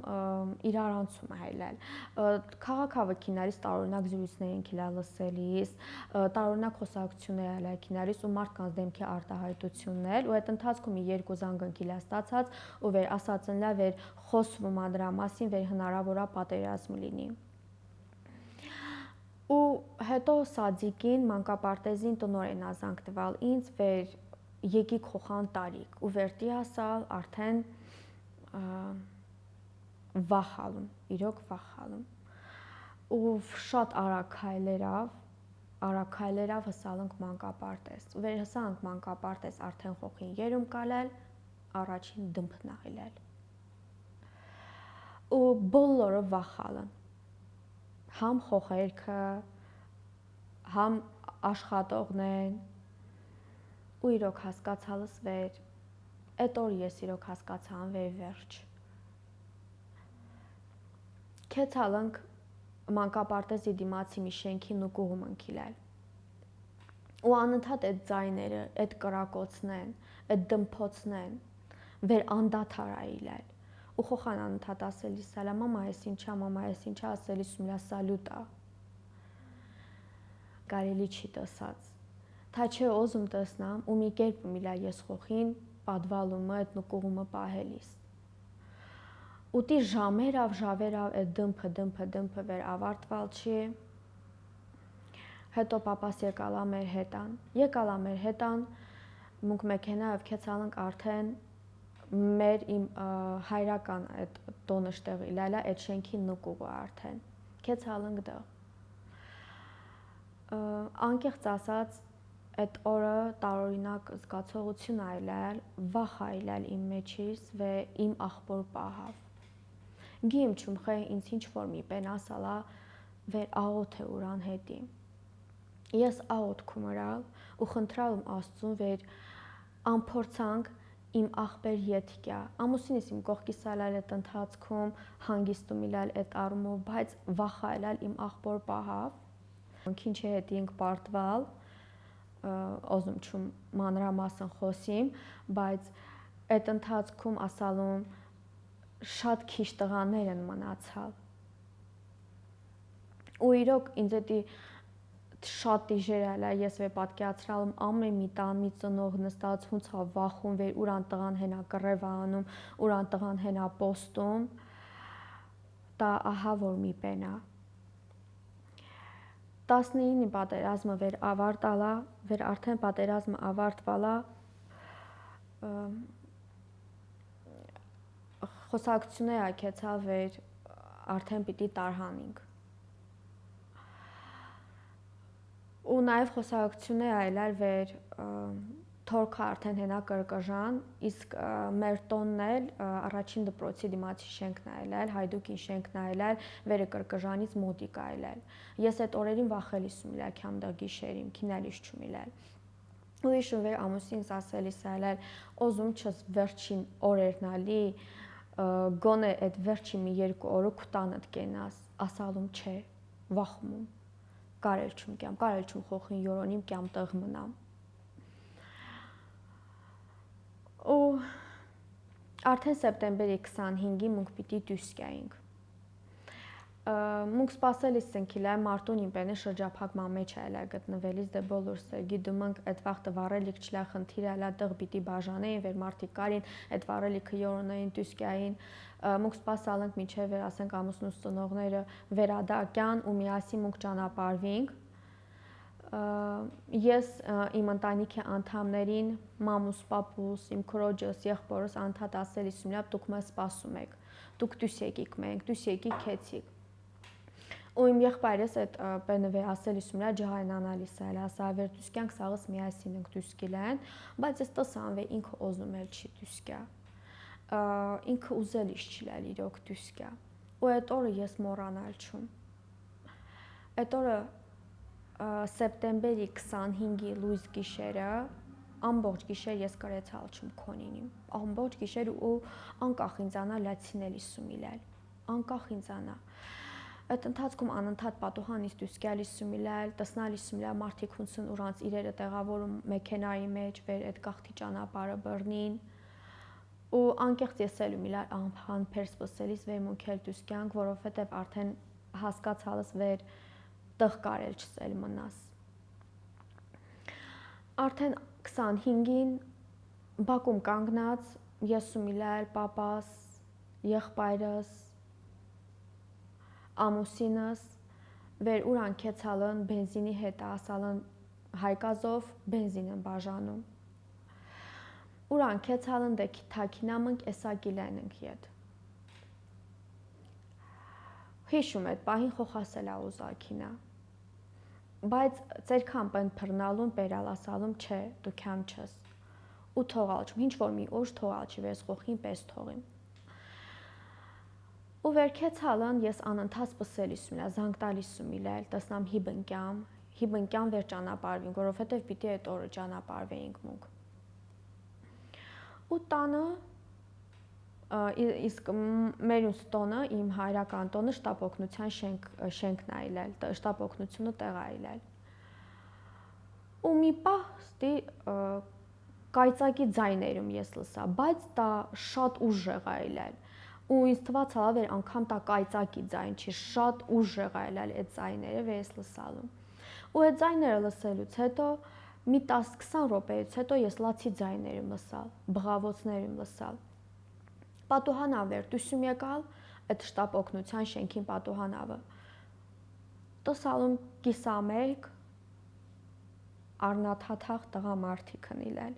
իրարանցում հայլել քաղաքավը քինարիս տարօրինակ զրույցներ են քիլա լսելիս տարօրինակ խոսակցություններ այլա քինարիս ու մարդկանց դեմքի արտահայտություններ ու այդ ընթացքում երկու զանգն քիլա ստացած ու վեր ասածն լա վեր խոսվում ա դրա մասին վեր հնարավորա պատերազմ լինի ու հետո սադիկին մանկապարտեզին տնորեն ազանգ տվալ ինձ վեր եկիկ խոխան տարիք ու վերտի ասալ արդեն վախալում, իրոք վախալում ու շատ արագ քայլերով հսալանք մանկապարտեզ ու վեր հսանք մանկապարտեզ արդեն խոխին երում կալել առաջին դմփն աղիլել ու բոլորը վախալն համ խոխերքը համ աշխատողնեն ու իրոք հասկացալս վեր այդ օր ես իրոք հասկացան վեր վերջ քեցալանք մանկապարտեզի դիմացի մի շենքին ու կողում ընկիլել ու անընդհատ այդ ձայները այդ կրակոցնեն այդ դմփոցնեն վեր անդադար այլել ու խոխան անընդհատ ասելիս սալա մամա ես ինչա ասելիս ումլա սալյուտա կարելի չի տեսած Թա չէ օզում տեսնամ ու մի կերպ միլա ես խոխին պատվալումը այդ նկողումը պահելիս ուտի ժամերավ այդ դմփը վեր ավարտվալ չի հետո պապաս եկալա մեր հետան մունք մեքենայով քեցալանք արդեն մեր իմ հայրական այդ տոնշտեղ իլալա այդ շենքի նկուղը արդեն քեցալանք դա անկեղծ ասած այդ օրը տարօրինակ զգացողություն այլել, վախ այլել իմ մեջից վե իմ աղբոր պահավ։ Գիմ չումխե ինձ ինչ որ մի պեն ասալա վեր աղոթ է ուրան հետի։ Ես աղոթ կումրալ ու խնդրալում Աստծուն վեր ամփորձանք իմ ախպեր յետքյա ամուսինս իմ կողքի սալալ այդ ընթացքում հանգիստում իլալ այդ առումով, բայց վախայլալ իմ ախպոր պահավ քինչ հետինք պարտվալ օզում չում մանրամասն խոսիմ, բայց այդ ընթացքում ասալում շատ քիչ տղաներ են մնացալ ու իրոք ինձ էդի շատ դիժերալ է, ես վե պատկերացրալում ամեն մի տան մի ծնող նստած հունցա վախում վեր ուրան տղան հենա կռև անում, ուրան տղան հենա պոստում, դա ահա որ մի պենա։ 19-ի պատերազմը վեր ավարտալա, վեր արդեն պատերազմը ավարտվալա, խոսակցություններ ակեցա վեր արդեն պիտի տարհանինք։ Ու նաև խոսակցություններ այլար վեր թորքը արդեն հենա կրկժան, իսկ մեր տոնն էլ առաջին դպրոցի դիմացի շենքն այլալ, հայդուկին շենքն այլալ, վերը կրկժանից մոտիկ այլալ։ Ես այդ օրերին վախելիս ու միլա քյամ դա գիշերին, քինալիս չու միլալ։ Ու իշում վեր ամուսինս ասելիս այլալ, օզում չս վերջին օրերն ալի, գոնե այդ վերջին մի երկու օրը կուտանդ կենաս, ասալում չէ, վախում կարել չում կյամ, կարել չում խոխին յորոնիմ կյամ տեղ մնամ։ Ու արդեն սեպտեմբերի 25-ի մունք պիտի դյուս կայինք։ Մունք սպասելիս սնքիլայ մարտուն իմպենե շրջափակման մեջ այլա գտնվելիս դե բոլորս գիտում ենք այդ վաղտը վառելիք չլա խնդիր այլա տեղ պիտի բաժանեին վեր մարտիկ կարին այդ վառելիքը յորոնային դյուս կային մունք սպասալենք միջև վեր ասենք ամուսնուս ծնողները վերադակյան ու միասին մունք ճանապարհվինք ես իմ ընտանիքի անդամներին մամուս, պապուս, իմ քրոջս, եղբորս անդադ ասելիս ումլա դուք մեզ սպասում եք, դուք դյուս եկիք մենք, դյուս եկիք քեցիք։ Ու իմ եղբայրս այդ պենվե ասելիս ումլա ջահայնանալիս այլ ասա վեր դյուս կյանք սաղս միասին ենք դյուս կիլեն, բայց ես տսանվե ինքը օզում էլ չի դյուս կա։ Ինքը ուզելիս չլալ իրոք դյուս կա։ Ու այդ օրը ես մոռանալ չում։ Այդ օրը սեպտեմբերի 25-ի լույս գիշերը ամբողջ գիշեր ես կրեցալ չում քոնինիմ ամբողջ գիշեր ու անկախ ինձանա լացինելիս սումիլալ անկախ ինձանա այդ ընթացքում անընդհատ պատուհանից դյուս գալիս սումիլալ տսնալիս սումիլալ մարդիկ հունցն ուրանց իրերը տեղավորում մեքենայի մեջ վեր այդ գախտի ճանապարհը բռնին ու անկեղծ ես էլ ումիլալ անփեր սպասելիս վեր մունքել դյուս կյանք որովհետև արդեն հասկացալս վեր տեղ կարել չսել մնաս։ Արդեն 25-ին Բաքում կանգնած ես ու միլայել պապաս, եղբայրս, ամուսինս վեր ուրան քեցալն բենզինի հետ ասալն հայկազով բենզին են բաժանում։ Ուրան քեցալն դե թաքինամնք էսա գիլենենք ետ։ Հիշում այդ պահին խոխասելա ուզակինա, բայց ծերքան պեն պրնալուն պերալ ասալում չէ, դու կյամ չես, ու թողալ չում, ինչ որ մի օժ թողալ չի վես խոխին պես թողին։ Ու վերքեցալն ես անընդհատ պսելիս ումիլա, զանգ տալիս ումիլել, տասնամ հիբնկյան վեր ճանապարհվինք, որովհետև պիտի այդ օրը ճանապարհվեինք մունք։ Ու տանը իսկ մերուս տոնը իմ հայրական տոնը շտապ օգնության շենքն այլել, շտապ օգնությունը տեղ այլել։ Ու մի պահ ստի կայծակի ձայներում ես լսա, բայց դա շատ ուժեղ այլել։ Ու ինձ թվաց հալավեր անգամ դա կայծակի ձայն չի, շատ ուժեղ այլել այդ ձայները վեր ես լսալու։ Ու այդ ձայները լսելուց հետո մի 10-20 րոպեից հետո ես լացի ձայներում լսալ, բղավոցներում լսալ։ Պատուհանավեր դուսում եկալ այդ շտապ օգնության շենքին պատուհանավը տսալում կիսամերկ առնաթաթախ տղամարդիկ հնիլել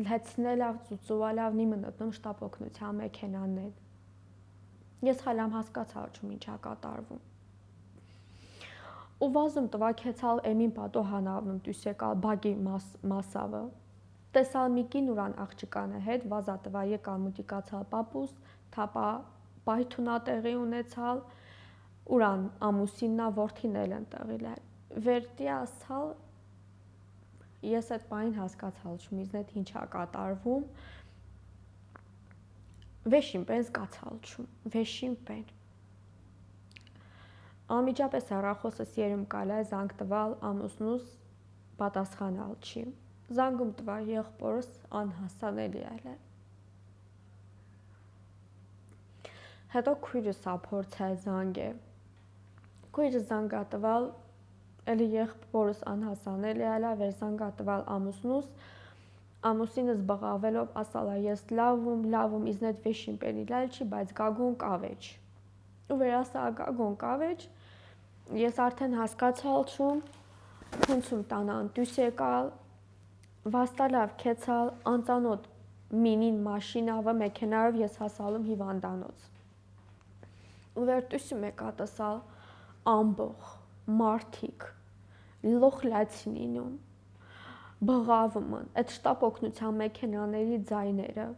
լեցնելավ ծուծուվալավ նիմնտնում շտապ օգնության մեքենանել ես խալամ հասկացալ չում ինչա կատարվում ու վազում տվակեցալ էմին պատուհանավնում դուս եկալ բագի մասավը տեսալ միկին ուրան աղջկանը հետ վազա տվա եկալ մուտիկացալ պապուս թապա պայթունատեղի ունեցալ ուրան ամուսիննա որդին էլ ընտեղիլել վերդի ասալ ես այդ բանին հասկացալ չում ինձ հետ ինչ է կատարվում։ Վեշին պես զգացալ չում, վեշին պես։ Անմիջապես հեռախոսս երում կալա զանգ տվալ ամուսնուս պատասխանալ չի։ Զանգում տվա եղբորս անհասանելի է։ Հետո քույրս ափորձել զանգե։ Քույրս զանգա տվալ, էլի եղբորս անհասանելի է, վեր զանգա տվալ ամուսնուս, ամուսինս բղավելով ասալա ես լավում, իզնետ վեշին պենիլալ չի, բայց գագոն կավեջ։ Ու վեր ասա գագոն կավեջ, ես արդեն հասկացալ չում, հունցում տանան տյուս եկալ, վաստալավ կեցալ, անծանոտ մինին մաշինավը մեքենարով ես հասալում հիվանդանոց։ Ու վեր տյուսի մեկա տեսալ ամբող, մարդիկ, լոխ լացինինում, բղավում են, այդ շտապ օգնության մեքենաների ձայները։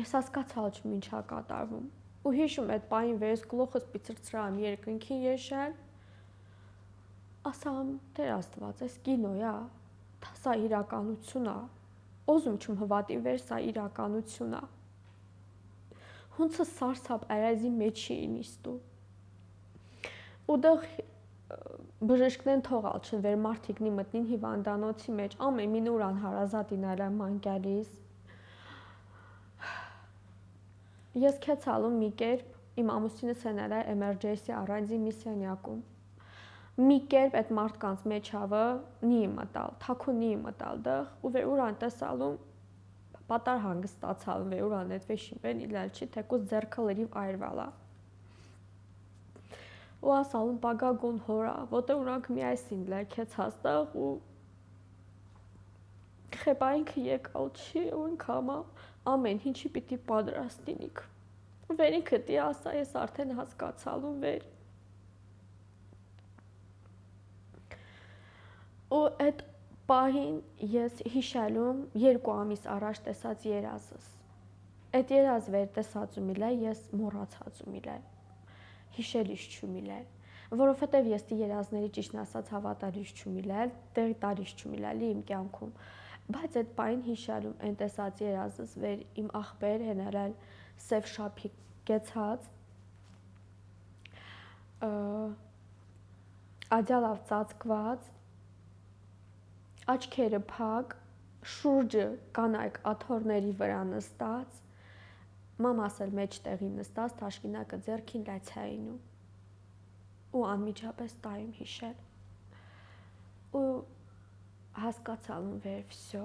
Ես հասկացալ չում ինչա կատարվում։ Ու հիշում այդ պահին վեր գլուխս պիծրծրամ երկնքին եշել, ասամ Տեր Աստված, այս կինոյա, սա իրականություն է, ոզում չում հվատի վեր սա իրականություն է։ Հունցը սարսափ արազի մեջի ինիստու։ Ու դեղ բժիշկնեն թողալ չն վեր մարդիկնի մտնին հիվանդանոցի մեջ, ամեն մին ուրան հարազատին այլ մանկալիս։ Ես կեցալում մի կերպ, իմ ամուսինս հենել է էմերջենսի առանձին մի սենյակում։ Մի կերպ այդ մարդկանց մեջավը նի մտալ, թաքուն նի մտալ դեղ, ու վեր ուրան տեսալում պատար հանգստացալ վեր ուրան այդ վեշին պեն իլալ չի, թեկուզ ձերքը լրիվ այրվալա։ Ու ասալում պագագոն հորա, ոտե ուրանք մի այսին լայքեց հաստեղ ու խեպայինքը եկալ չի, ու ինք համա ամեն ինչի պիտի պատրաստինիք։ Ու վեր ինքը տի ասա, ես արդեն հասկացալում վեր։ Ու այդ պահին ես հիշալում 2 ամիս առաջ տեսած երազս։ Այդ երազ վեր տեսածում իլա ես մոռացածում իլա։ Հիշելիս չում իլա, որովհետև ես դի երազների ճիշտն ասած հավատալիս չում իլա, դեռ տարիս չում իլա իմ կյանքում։ Բայց այդ պահին հիշալում այն տեսած երազս վեր իմ աղբեր հենարալ սև շափի կեցած աջալավ ծածկված աչքերը փակ, շուրջը կանայք աթոռների վրա նստած, մամաս էլ մեջտեղին նստած, թաշկինակը ձեռքին լացայինու։ Ու անմիջապես տայում հիշել։ Ու հասկացալում վեր վсё։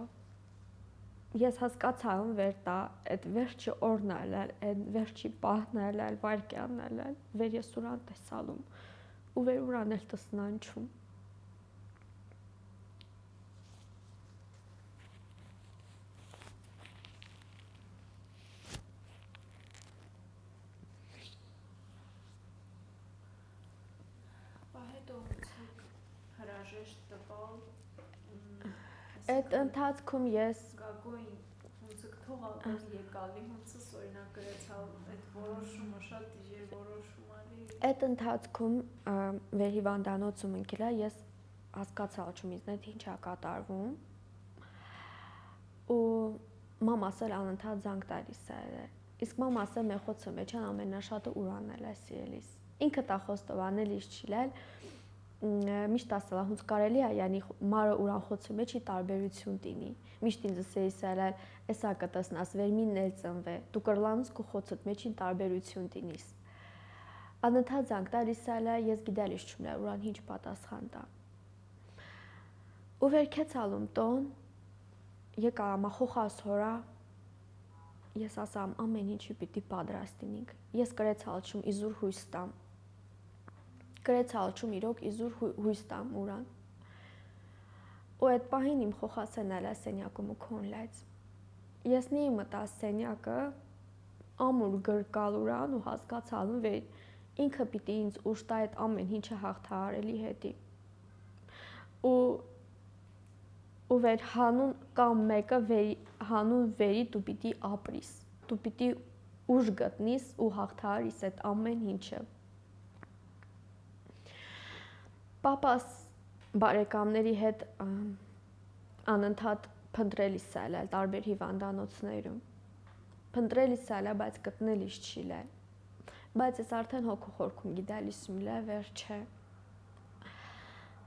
Ես հասկացալում վեր տա, այդ վերջի օրն ալալ, այդ վերջի պահն ալալ, վարքյանն ալալ, վեր ես ուրան տեսալում։ Ու վեր ուրան էլ տեսնանչում։ Այդ ընթացքում ես գագոին հունցը թողալ եկալի հունցը օրինակ գրեցալ այդ որոշումը շատ դիժեր որոշում ալի։ Այդ ընթացքում վեր հիվանդանոցում ընկելա ես հասկացալ չում ինձ ինչ է կատարվում։ Ու մամաս էլ անընդհատ զանգ տալիս է։ Իսկ մամասը մեխոցը մեջ ամենաշատը ուրանել է սիրելիս։ Ինքը տա խոստովանելիս չիլել միշտ ասալա հունց կարելի է յանի մարը ուրան խոցի մեջի տարբերություն տինի միշտ ինձ սեյսալ էսա կտեսնաս վերմին էլ ծնվե դու կրլանուս կու խոցդ մեջին տարբերություն տինիս անընդհատ զանգ տալիս ալա ես գիտալիս չում ուրան ինչ պատասխան տա ու վերքեցալում տոն եկա ամա խոխաս հորա ես ասամ ամեն ինչի պիտի պատրաստինինք ես կրեցալ չում իզուր հույս տամ Գրեցալ չում իրոք իզուր հույս տամ ուրան։ Ու այդ պահին իմ խոխասեն ալա սենյակում ու քոնլեց։ Ես նի մտա սենյակը ամուր գրկալ ուրան ու հասկացալում վեր ինքը պիտի ինձ ուշ տա այդ ամեն ինչը հաղթահարելի հետի։ Ու վեր հանուն կամ մեկը հանուն վերի դու պիտի ապրիս, դու պիտի ուժ գտնիս ու հաղթահարիս այդ ամեն ինչը։ Պապաս բարեկամների հետ անընդհատ փնտրելիս սալալ տարբեր հիվանդանոցներում։ Փնտրելիս սալա, բայց գտնելիս չի լալ։ Բայց ես արդեն հոգու խորքում գիտալիս մլա վերջը։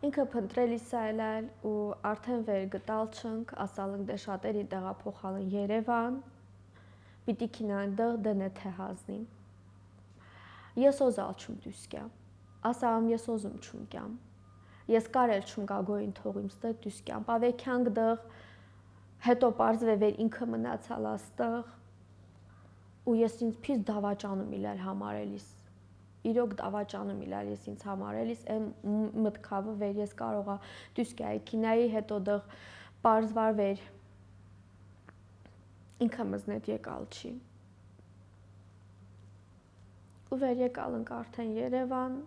Ինքը փնտրելիս սալալ ու արդեն վեր գտալ չնք, ասալն դե շատերի տեղափոխալն Երևան, պիտի քինան դեղ դնե թե հազնին։ Ես օզալ չում դուսկյամ, ասամ ես օզում չում կյամ։ Ես կարել չում գագոյին թողիմ ստե դուսկյամ, պավեքյանք դեղ, հետո պարզվե վեր ինքը մնացալ աստեղ, ու ես ինձ պիս դավաճանում իլալ համարելիս, իրոք դավաճանում իլալ ես ինձ համարելիս, եմ մտքավը վեր ես կարողա դուսկյայի կինայի հետո դեղ պարզվար վեր, ինքը մզնետ եկալ չի։ Ու վեր եկալ ընկ արդեն Երևան,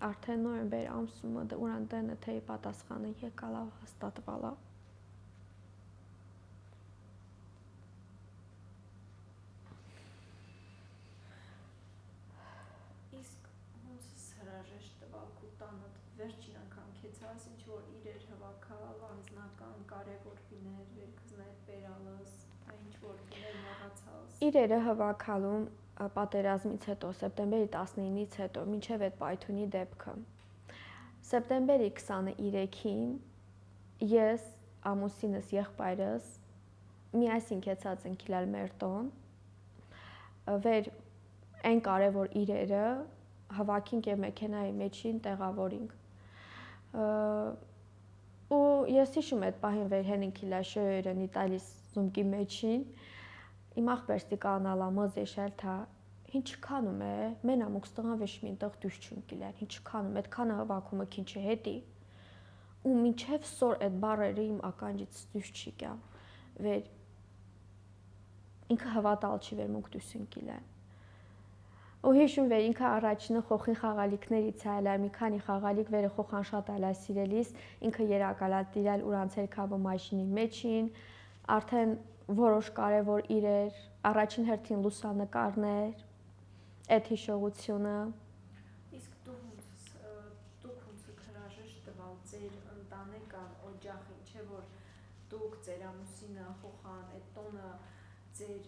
արդեն նոյեմբեր ամսումը ուրան դենը թեի պատասխանը եկալավ հաստատվալա։ Իսկ ոնց հրաժեշտ տվալ քու տանդ վերջին անգամ քեցած ինչ որ իրեր հավաքալ անձնական կարևոր բիներ վերքզներ բերալս, ինչ որ բիներ մոռացալս։ Իրերը հավաքալում պատերազմից հետո, սեպտեմբերի 19-ից հետո, մինչև այդ պայթունի դեպքը։ Սեպտեմբերի 23-ին ես, ամուսինս, եղբայրս միասին քեցած ենք իլալ մեր տոն, վեր այն կարևոր իրերը հավաքինք եւ մեքենայի մեջին տեղավորինք։ Ու ես հիշում այդ պահին վեր հենինք իլա շոյերն իտալիս զումկի մեջին, իմ աղբերստի կանալա մոզ եշել թա ինչ քանում է, մենա մուքստղան վեշմին տեղ դուշ չուն կիլեր, ինչ քանում, այդ քանը հավաքումը քինչ հետի, ու մինչև սոր այդ բարերը իմ ականջից դուշ չի կյամ, վեր ինքը հավատալ չի վեր մուք դուսին կիլեր։ Ու հիշում վեր ինքը առաջինը խոխին խաղալիքներից այլա, մի քանի խաղալիք վերը խոխան շատ այլա սիրելիս, ինքը երակալա տիրալ ուրանցել կավը մաշինի մեջին, արդեն որոշ կարևոր իրեր, առաջին հերթին լուսանկարներ, այդ հիշողությունը։ Իսկ դուք ոնց հրաժեշտ տվալ ձեր ընտանեկան օջախին, չէ՞ որ դուք ձեր ամուսինը խոխան այդ տոնը ձեր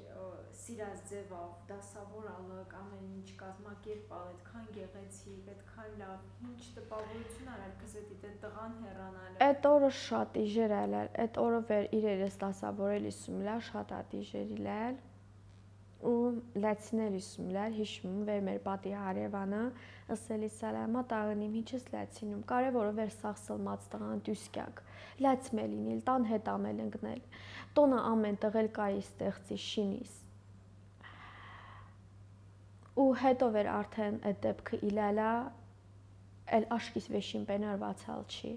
սիրած ձևով դասավորալը ամեն ինչ կազմակերպալ, այդքան գեղեցիկ, այդքան լավ, ինչ տպավորություն արալ կզետի դե տղան հեռանալ։ Այդ օրը շատ իժերալ, այդ օրը վեր իրերս դասավորելիս ումլա շատ ատիժերիլալ ու լացիներիս ումլալ հիշում վեր մեր պատի հարևանը ասելի սալամա տաղնիմ ինչս լացինում կարևորը վեր սախսլմած տղան դուսկյակ լացմելինիլ տան հետ ամել ընկնել տոնը ամեն տղել կայի ստեղծի շինիս ու հետո վեր արդեն այդ դեպքը իլալա էլ աշկիս վեշին պեն արվացալ չի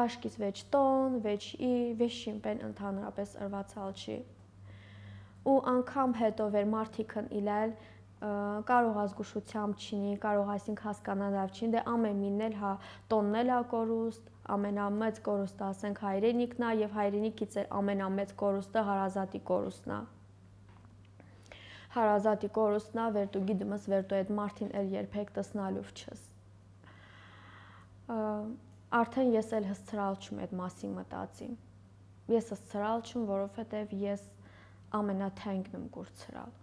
աշկիս վեչ տոն վեչ ի վեշին պեն ընդհանրապես արվացալ չի ու անգամ հետո վեր մարդիկն իլալ կարող ազգուշությամբ չինի, կարող այսինք հասկանալավ չին, դե ամեն միննել հա տոննել ա կորուստ, ամենամեծ կորուստը ասենք հայրենիքն ա եւ հայրենիքից էլ ամենամեծ կորուստը հարազատի կորուստն ա։ Հարազատի կորուստն ա, վեր դու գիտումս վեր դու այդ մարդին էլ երբեք տեսնալուվ չես։ Արդեն ես էլ հսցրալ չում այդ մասին մտածիմ։ Ես հսցրալ չում, որովհետեւ ես ամենաթանկն եմ կուրցրալ։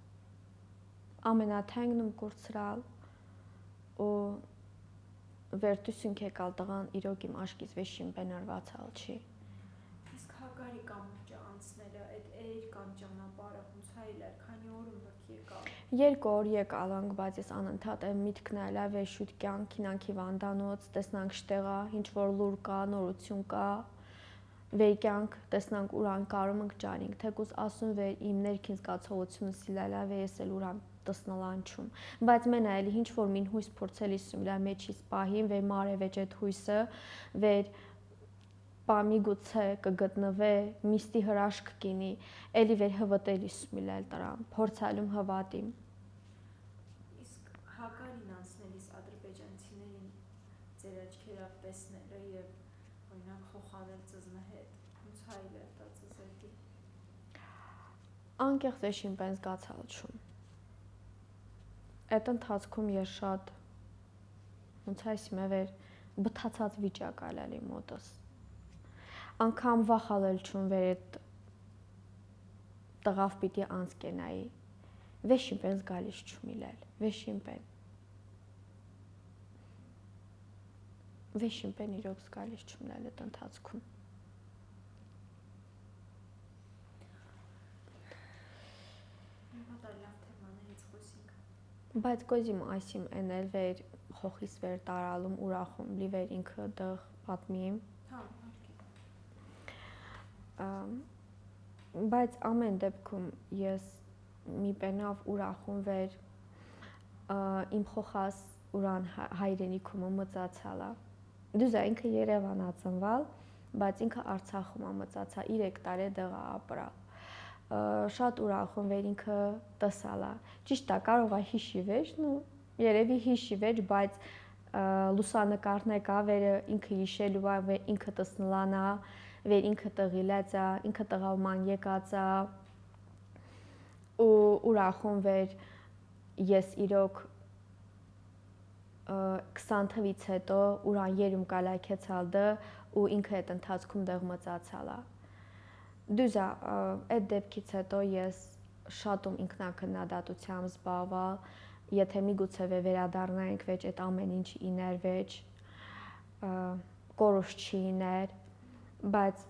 Ամենաթանկն եմ կուրցրալ ու վերտուսünk եկալ տղան իրոք իմ աշկից վեշին բենարվածալ չի։ Իսկ հակարի կամուրջը անցնելը, այդ էիր կամ ճանապարհը ոնց հայլեր, քանի օրում բք եկալ։ 2 օր եկալ անք, բայց ես անընդհատ եմ միտքն այլա վեշուտ կյանք, ինանք հիվանդանոց, տեսնանք շտեղա, ինչ որ լուր կա, նորություն կա։ Վեյկյանք տեսնանք ուրան կարում ենք ջանինք, թեկուզ ասում վեր իմ ներքին զգացողությունը սիլալա վե ես էլ ուրան տեսնալանչում, բայց մենա էլի ինչ որ մին հույս փորձելիս ումլա մեջից պահին վեր մարևեջ այդ հույսը վեր պամի գուցե կգտնվե միստի հրաշք կինի, էլի վեր հվտելիս ումլալ տրամ, փորձալում հվատիմ։ Իսկ հակարին անցնելիս ադրբեջանցիներին ձեր աչքերով տեսնելը եւ օրինակ խոխանել ծզնը հետ, ոնց հայլեր դա ծզետի։ Անկեղծ էշին պեն զգացալ չում։ Այդ ընթացքում ես շատ ոնց ասիմ է վեր բթացած վիճակ ալալի մոտս անգամ վախալել չուն վեր այդ տղավ պիտի անցկենայի վեշին պենց գալիս չումիլել վեշին պեն իրոք գալիս չումիլել այդ ընթացքում բայց կոզիմ ասիմ էնել վեր խոխիս վեր տարալում ուրախում լի վեր ինքը դղ պատմիմ բայց ամեն դեպքում ես մի պենավ ուրախում վեր իմ խոխաս ուրան հայրենիքումը մծացալա դուզա ինքը Երևանա ծնվալ բայց ինքը Արցախում մծացա 3 տարի դղա ապրալ շատ ուրախում վեր ինքը տեսալա ճիշտ է կարող է հիշի վեր երևի հիշի վեր բայց լուսանկարներ կա վեր ինքը հիշելու է վեր ինքը տեսնլանա վեր ինքը տղիլացա ինքը տղաման եկածա ու ուրախում վեր ես իրոք 20 թվից հետո ուրան երում կալակեցալ դը ու ինքը այդ ընթացքում դեղ մծացալա դուզա այդ դեպքից հետո ես շատում ինքնակնդատությամբ զբաղվալ եթե միգուցե վերադառնայինք վեճ այդ ամեն ինչ իներ վեճ կորուս չի իներ բայց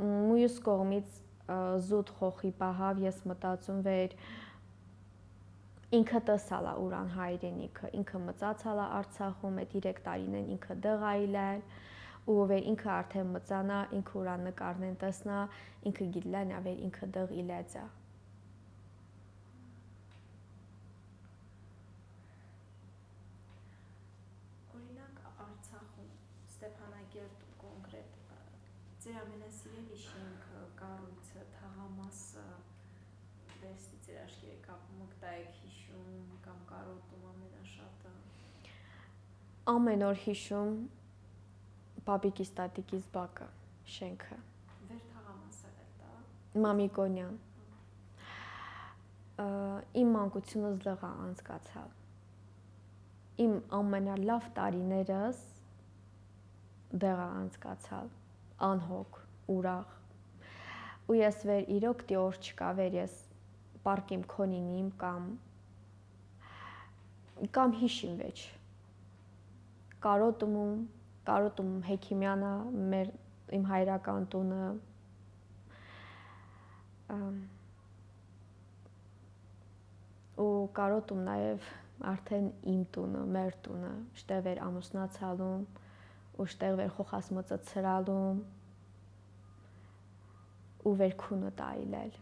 մյուս կողմից զուտ խոխի պահավ ես մտածում վեր ինքը տեսալա ուրան հայրենիքը ինքը մծացալա Արցախում այդ 3 տարին ինքը դղ այլել ու վեր ինքը արդեն մծանա ինքը ուրան նկարնեն տեսնա ինքը գիտլանա վեր ինքը դղ իլեցա օրինակ Արցախում Ստեփանագերտ կոնկրետ ձեր ամենասիրելի շենքը կառույցը թաղամասը վերստի ձեր աշխարհի կապում եք հիշում կամ կարոտում ամենաշատը ամեն օր հիշում Պապիկիս տատիկիս բակը շենքը վեր թաղամասը դա Մամիկոնյան իմ մանկությունս դղա անցկացալ իմ ամենալավ տարիներս դղա անցկացալ անհոգ ուրախ ու ես վեր իրոք դիոր չկա վեր ես պարկիմ քոնինիմ կամ հիշիմ վեճ կարոտում Հեքիմյանը իմ հայրական տունը ու կարոտում նաև արդեն իմ տունը մեր տունը շտեղ վեր ամուսնացալում ու շտեղ վեր խոխաս մծացրալում ու վեր քունը տայլել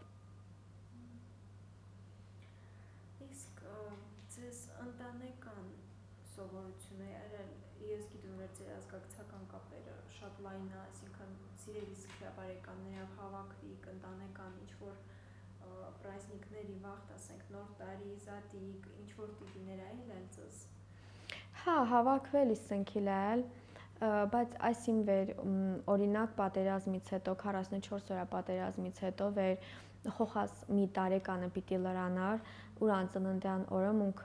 իսկ ձեզ ընտանեկան սովորությունները ես գիտում եմ ձեր ազգակցական կապերը շատ լայն է, այսինքն սիրելի բարեկամներով հավաքվիկ, ընտանեկան ինչ-որ պրազնիկների վաղտ, ասենք նոր տարի, զատիկ, ինչ-որ տիպիներ այլ ձեզ։ Հա, հավաքվելիս ենք իլել, բայց այսին վեր օրինակ պատերազմից հետո 44 օրա պատերազմից հետո վեր խոխաս մի տարեկանը պիտի լրանար ուրան ծննդյան օրը մունք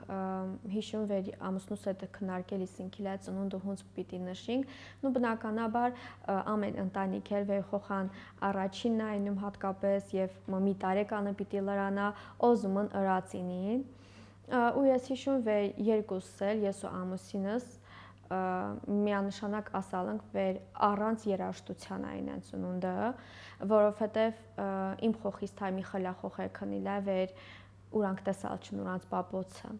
հիշում վեր ամուսնուս հետ քննարկելիս ինքիլա ծնունդը հունց պիտի նշինք նու բնականաբար ամեն ընտանիք էր վեր խոխան առաջինն այնում հատկապես եւ մի տարեկանը պիտի լրանա օզումն ըրացինին ու ես հիշում վեր երկուս էլ ես ու ամուսինս միանշանակ ասալանք վեր առանց երաշտության այնեն ծնունդը որովհետև իմ խոխիս թայմի խլախոխեր քնիլա վեր ուրանք տեսալ չն ուրանց պապոցը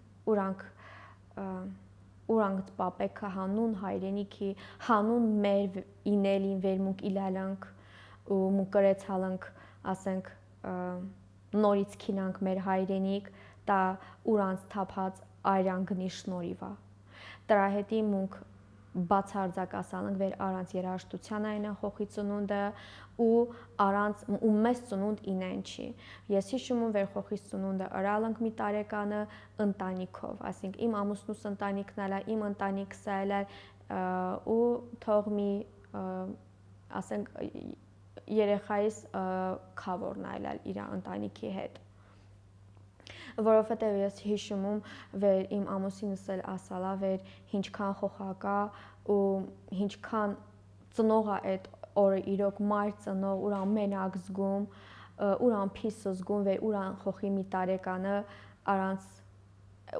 ուրանք պապեկը հանուն հայրենիքի հանուն մեր ինելին վերմունք իլալանք ու մունք կրեցալանք ասենք նորից քինանք մեր հայրենիք տա ուրանց թափած այրան գնի շնորիվա դրա հետի մունք բացարձակ ասալանք վեր առանց երաշտության այնեն խոխի ծնունդը ու առանց ու մեծ ծնունդ ինեն չի ես հիշում եմ վեր խոխի ծնունդը ըրալանք մի տարեկանը ընտանիքով ասենք իմ ամուսնուս ընտանիքն ալա իմ ընտանիքս ալա ու թող մի ասենք երեխայիս քավորն ալալ իր ընտանիքի հետ որովհետև ես հիշում եմ վեր իմ ամուսինս էլ ասալա վեր ինչքան խոխակա ու ինչքան ծնողա այդ օրը իրոք մայր ծնող ուրան մենակ զգում ուրան փիս զգում վեր ուրան խոխի մի տարեկանը առանց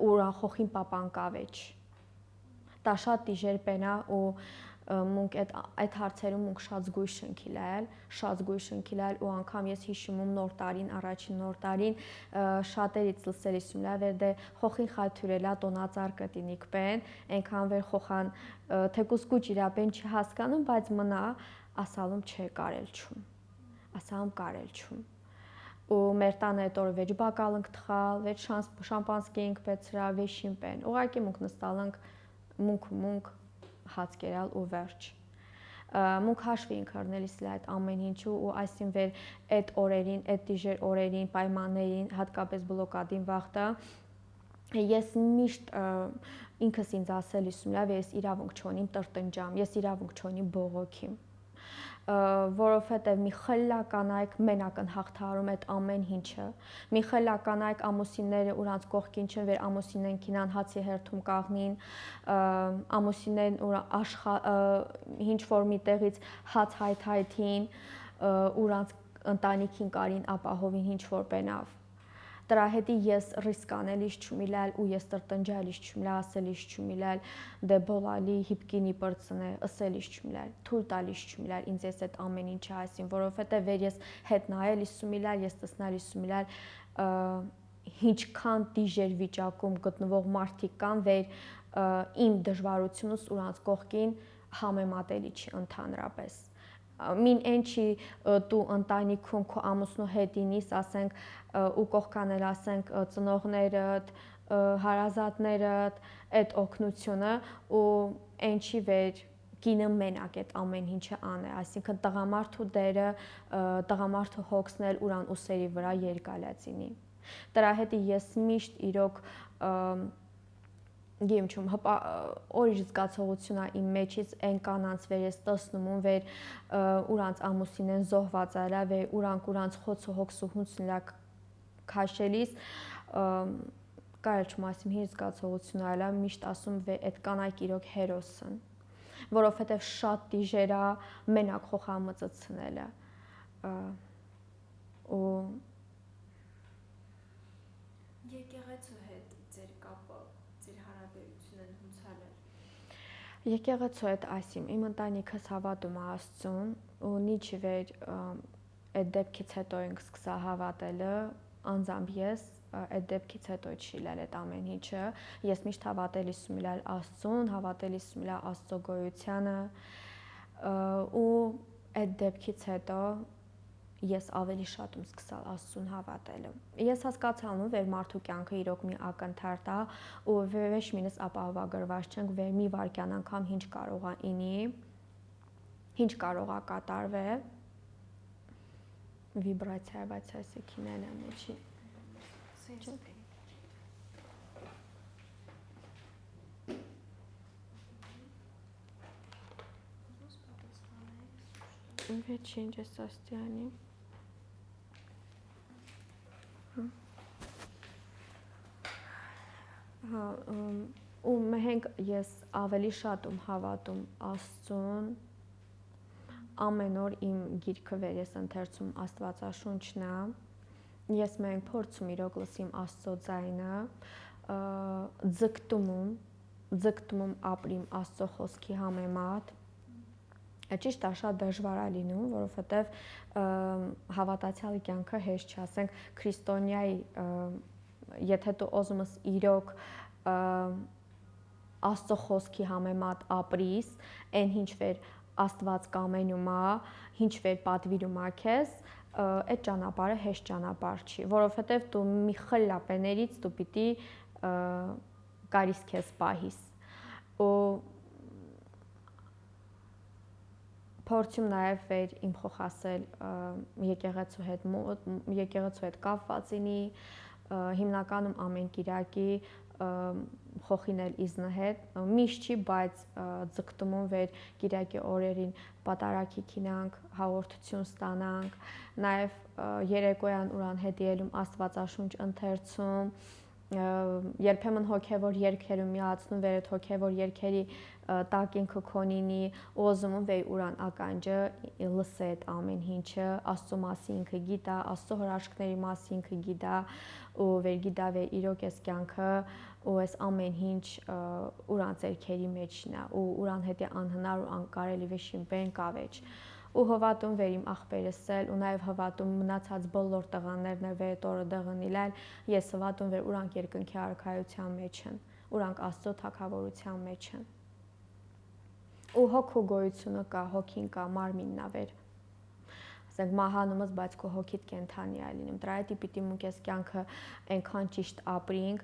ուրան խոխին պապան կավեջ դա շատ դիժեր պենա ու մունք այդ հարցերում մունք շատ զգույշ ընկիլել ու անգամ ես հիշում եմ նոր տարին առաջին նոր տարին շատերից լսելիս ումլա վեր դե խոխին խաթյուրելա տոնածար կտինիկ պեն այնքան վեր խոխան թեկուս կուչ իրապեն չհասկանում բայց մնա ասալում չէ կարել չում ու մեր տանը այդ օրը վեճ բակալնք թխալ վեճ շամպանսկի ենք պեցրա վեշին պեն ուղղակի մունք նստալնք մունք հաց կերալ ու վերջ մունք հաշվի ենք առնելիս այդ ամեն ինչու ու այսին վեր այդ օրերին այդ դիժեր օրերին պայմաններին հատկապես բլոկադին վախտա ես միշտ ինքս ինձ ասելիս ումլա ես իրավունք չունիմ տրտնջամ ես իրավունք չունիմ բողոքիմ որովհետև մի խելականայք մենակ հաղթահարում այդ ամեն ինչը մի խելականայք ամուսինները ուրանց կողքին չեն վեր ամուսինեն կինան հացի հերթում կաղնին ամուսինեն ինչ որ մի տեղից հաց հայթայթին ուրանց ընտանիքին կարին ապահովին ինչ որ պենավ դրա հետի ես ռիսկ անելիս չումիլալ ու ես տրտնջալիս չումիլալ ասելիս չումիլալ դե բոլալի հիպկինի պրծնե ըսելիս չումիլալ թույլ տալիս չումիլալ ինձ ես այդ ամեն ինչը այսին որովհետև վեր ես հետ նայելիս ումիլալ ես տեսնալիս ումիլալ ինչքան դիժեր վիճակում գտնվող մարդիկ կան վեր իմ դժվարությունս ուրանց կողքին համեմատելի չի ընդհանրապես մին այնչի դու ընտանիքում քո ամուսնու հետ ինիս ասենք ու կողքան էլ ասենք ծնողներդ հարազատներդ այդ օգնությունը ու այնչի վեր կինը մենակ այդ ամեն ինչը անե այսինքն տղամարդու դերը տղամարդու հոգսնել ուրան ուսերի վրա երկալածինի դրա հետ ես միշտ իրոք գիմչում օրիշ զգացողությունա իմ մեջից այն կանանց վեր ես տեսնում եմ վեր ուրանց ամուսինեն զոհված այլա վեր ուրանց խոցու հոգսու հունցնիլա քաշելիս կարել չում ասիմ հին զգացողություն այլա միշտ ասում վեր այդ կանայք իրոք հերոսն որովհետև շատ դիժերա մենակ խոխամծծնելը ու եկեղեցու հետ ձեր կապը ձեր հարաբերությունն հունցալը եկեղեցու հետ այսիմ իմ ընտանիքս հավատում է Աստծուն ու նիչի վեր այդ դեպքից հետո ենք սկսա հավատելը անձամբ ես այդ դեպքից հետո չիլել այդ ամեն ինչը ես միշտ հավատելիս ումիլալ Աստծուն հավատելիս ումիլալ Աստծո գոյությանը ու այդ դեպքից հետո ես ավելի շատ եմ սկսալ Աստծուն հավատելը ես հասկացալու վեր մարդու կյանքը իրոք մի ակնթարթ է ու վեշ մինս ապահովագրված չենք վեր մի վարքյան անգամ ինչ կարողա ինի ինչ կարողա կատարվել վիբրացիա բայց այսը քինել եմ չի Վերջին ջեսաստյանի ու մենք ես ավելի շատ եմ հավատում Աստծուն ամեն օր իմ գիրքը վեր ես ընթերցում Աստվածաշունչն է ես մենք փորձում իրոք լսիմ Աստծո ձայնը ձգտում ապրիմ Աստծո խոսքի համեմատ ճիշտ է շատ դժվար է լինում որովհետև հավատացյալի կյանքը հեշտ չի ասենք քրիստոնյայի եթե դու ուզում ես իրոք Աստծո խոսքի համեմատ ապրիս այն ինչ վեր Աստված կամենում է ինչ վեր պատվիրում է քեզ այդ ճանապարհը հեշտ ճանապարհ չի որովհետև դու մի խլապեներից դու պիտի կարիս քեզ պահիս ու փորձում նաև վեր իմ խոխասել եկեղեցու հետ կապված ինի հիմնականում ամեն Կիրակի խոխինել իզնը հետ միշտ չի, բայց ձգտումում վեր Կիրակի օրերին պատարակի քինանք, հաղորդություն ստանանք, նաև երեկոյան ուրան հետիելում Աստվածաշունչ ընթերցում, երբեմն հոգևոր երգեր միացնում վեր այդ հոգևոր երգերի տակինքը քոնինի օզումում վեր ուրան ականջը լսե այդ ամեն ինչը Աստծո մասին ինքը գիտա, Աստծո հրաշքների մասին ինքը գիտա ու վեր գիտա վեր իրոք էս կյանքը ու այս ամեն ինչ ուրան ձերքերի մեջն է ու ուրան հետ է անհնար ու անկարելի վեշին բեն կավեջ ու հովատում վեր իմ աղբերս էլ ու նաև հովատում մնացած բոլոր տղաներն էլ վեր տորը դղնիլել ես հովատում վեր ուրանք երկնքի արքայության մեջ են ուրանք Աստծո թագավորության մեջ են ու հոգու գոյությունը կա հոգին կա մարմինն է վեր ասենք մահանումս բայց քո հոգիդ կենթանի է լինում դրա հետի պիտի մուք ես կյանքը այնքան ճիշտ ապրինք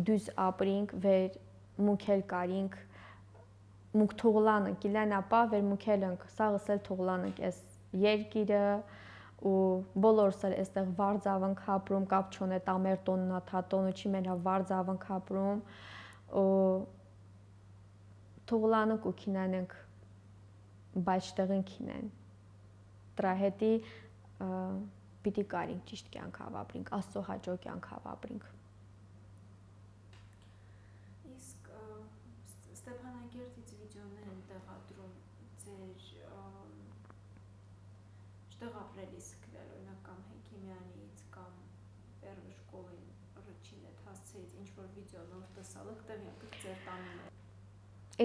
դյուզ ապրինք վեր մուքել կարինք մուք թողլանը կիլանապա վեր մուքելանք սաղս էլ թողլանք այս երկիրը ու բոլորս էլ այստեղ վարձավանք ապրում կապ չունե տամեր տոննա թա տոնը չի մենա վարձավանք ապրում ու թողլանք ու քինանենք բայց տեղին քինեն դրա հետի պիտի կարինք ճիշտ կյանք հավապրինք Աստծո հաճո կյանք հավապրինք իսկ Ստեփանագերտից վիդեոներ են տեղադրում ձեր չտեղապրելիս կրել օրինակ կամ Հեքիմյանից կամ Պերվի շկոլին ռչին այդ հասցեից ինչ-որ վիդեոնով տեսալըք տեղյակ ձեր տանում է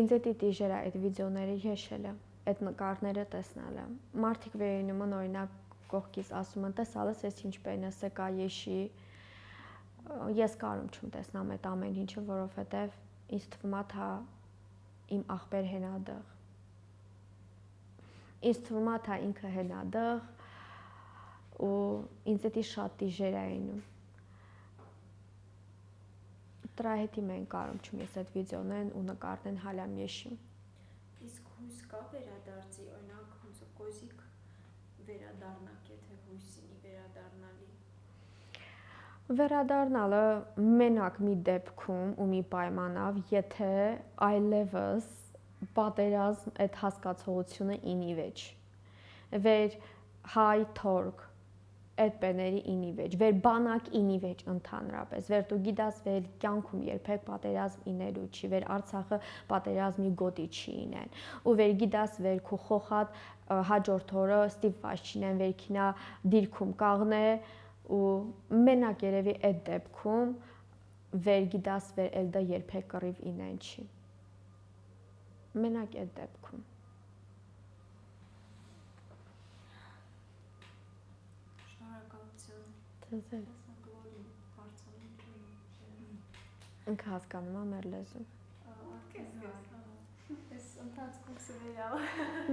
Ինձ էդի դիժերա այդ վիդեոները եշելը այդ նկարները տեսնելը մարդիկ վերինում են օրինակ կողքից ասում են տեսալս ես ինչ պենես է կա եշի ես կարում չում տեսնամ այդ ամեն ինչը որովհետև ինձ թվում է թա իմ աղբեր հենադեղ ինձ թվում է թա ինքը հենադեղ ու ինձ էդի շատ դիժեր է ինում դրա հետի մենք կարում չում ես այդ վիդեոներն ու նկարներն հալամ եշիմ իսկ հույս կա վերադարձի օրինակ ոնց կոզիկ վերադառնակ եթե հույսինի վերադառնալի Վերադառնալը մենակ մի դեպքում ու մի պայմանավ, եթե այլևս պատերազմ այդ հասկացողությունը ինի վեճ։ Վեր հայ թորք այդ բաների ինի վեճ, վեր բանակ ինի վեճ ընդհանրապես, վեր դու գիտես վեր կյանքում երբեք պատերազմ ինելու չի, վեր Արցախը պատերազմի գոտի չի ինեն, ու վեր գիտես վեր քո խոխատ հաջորդ օրը ստիպված չինեն վեր քինա դիրքում կաղնե ու մենակ երևի այդ դեպքում վեր գիտես վեր էլ դա երբեք կռիվ ինեն չի մենակ այդ դեպքում շնորհակալություն ինքը հասկանում է մեր լեզուն Ես ընթացքում սվերալ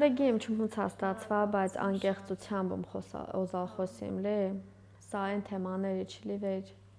Դե գիմ չմուց հաստացվա, բայց անկեղծությամբ օզալ խոսիմ լե Սա այն թեմաները չլի վեր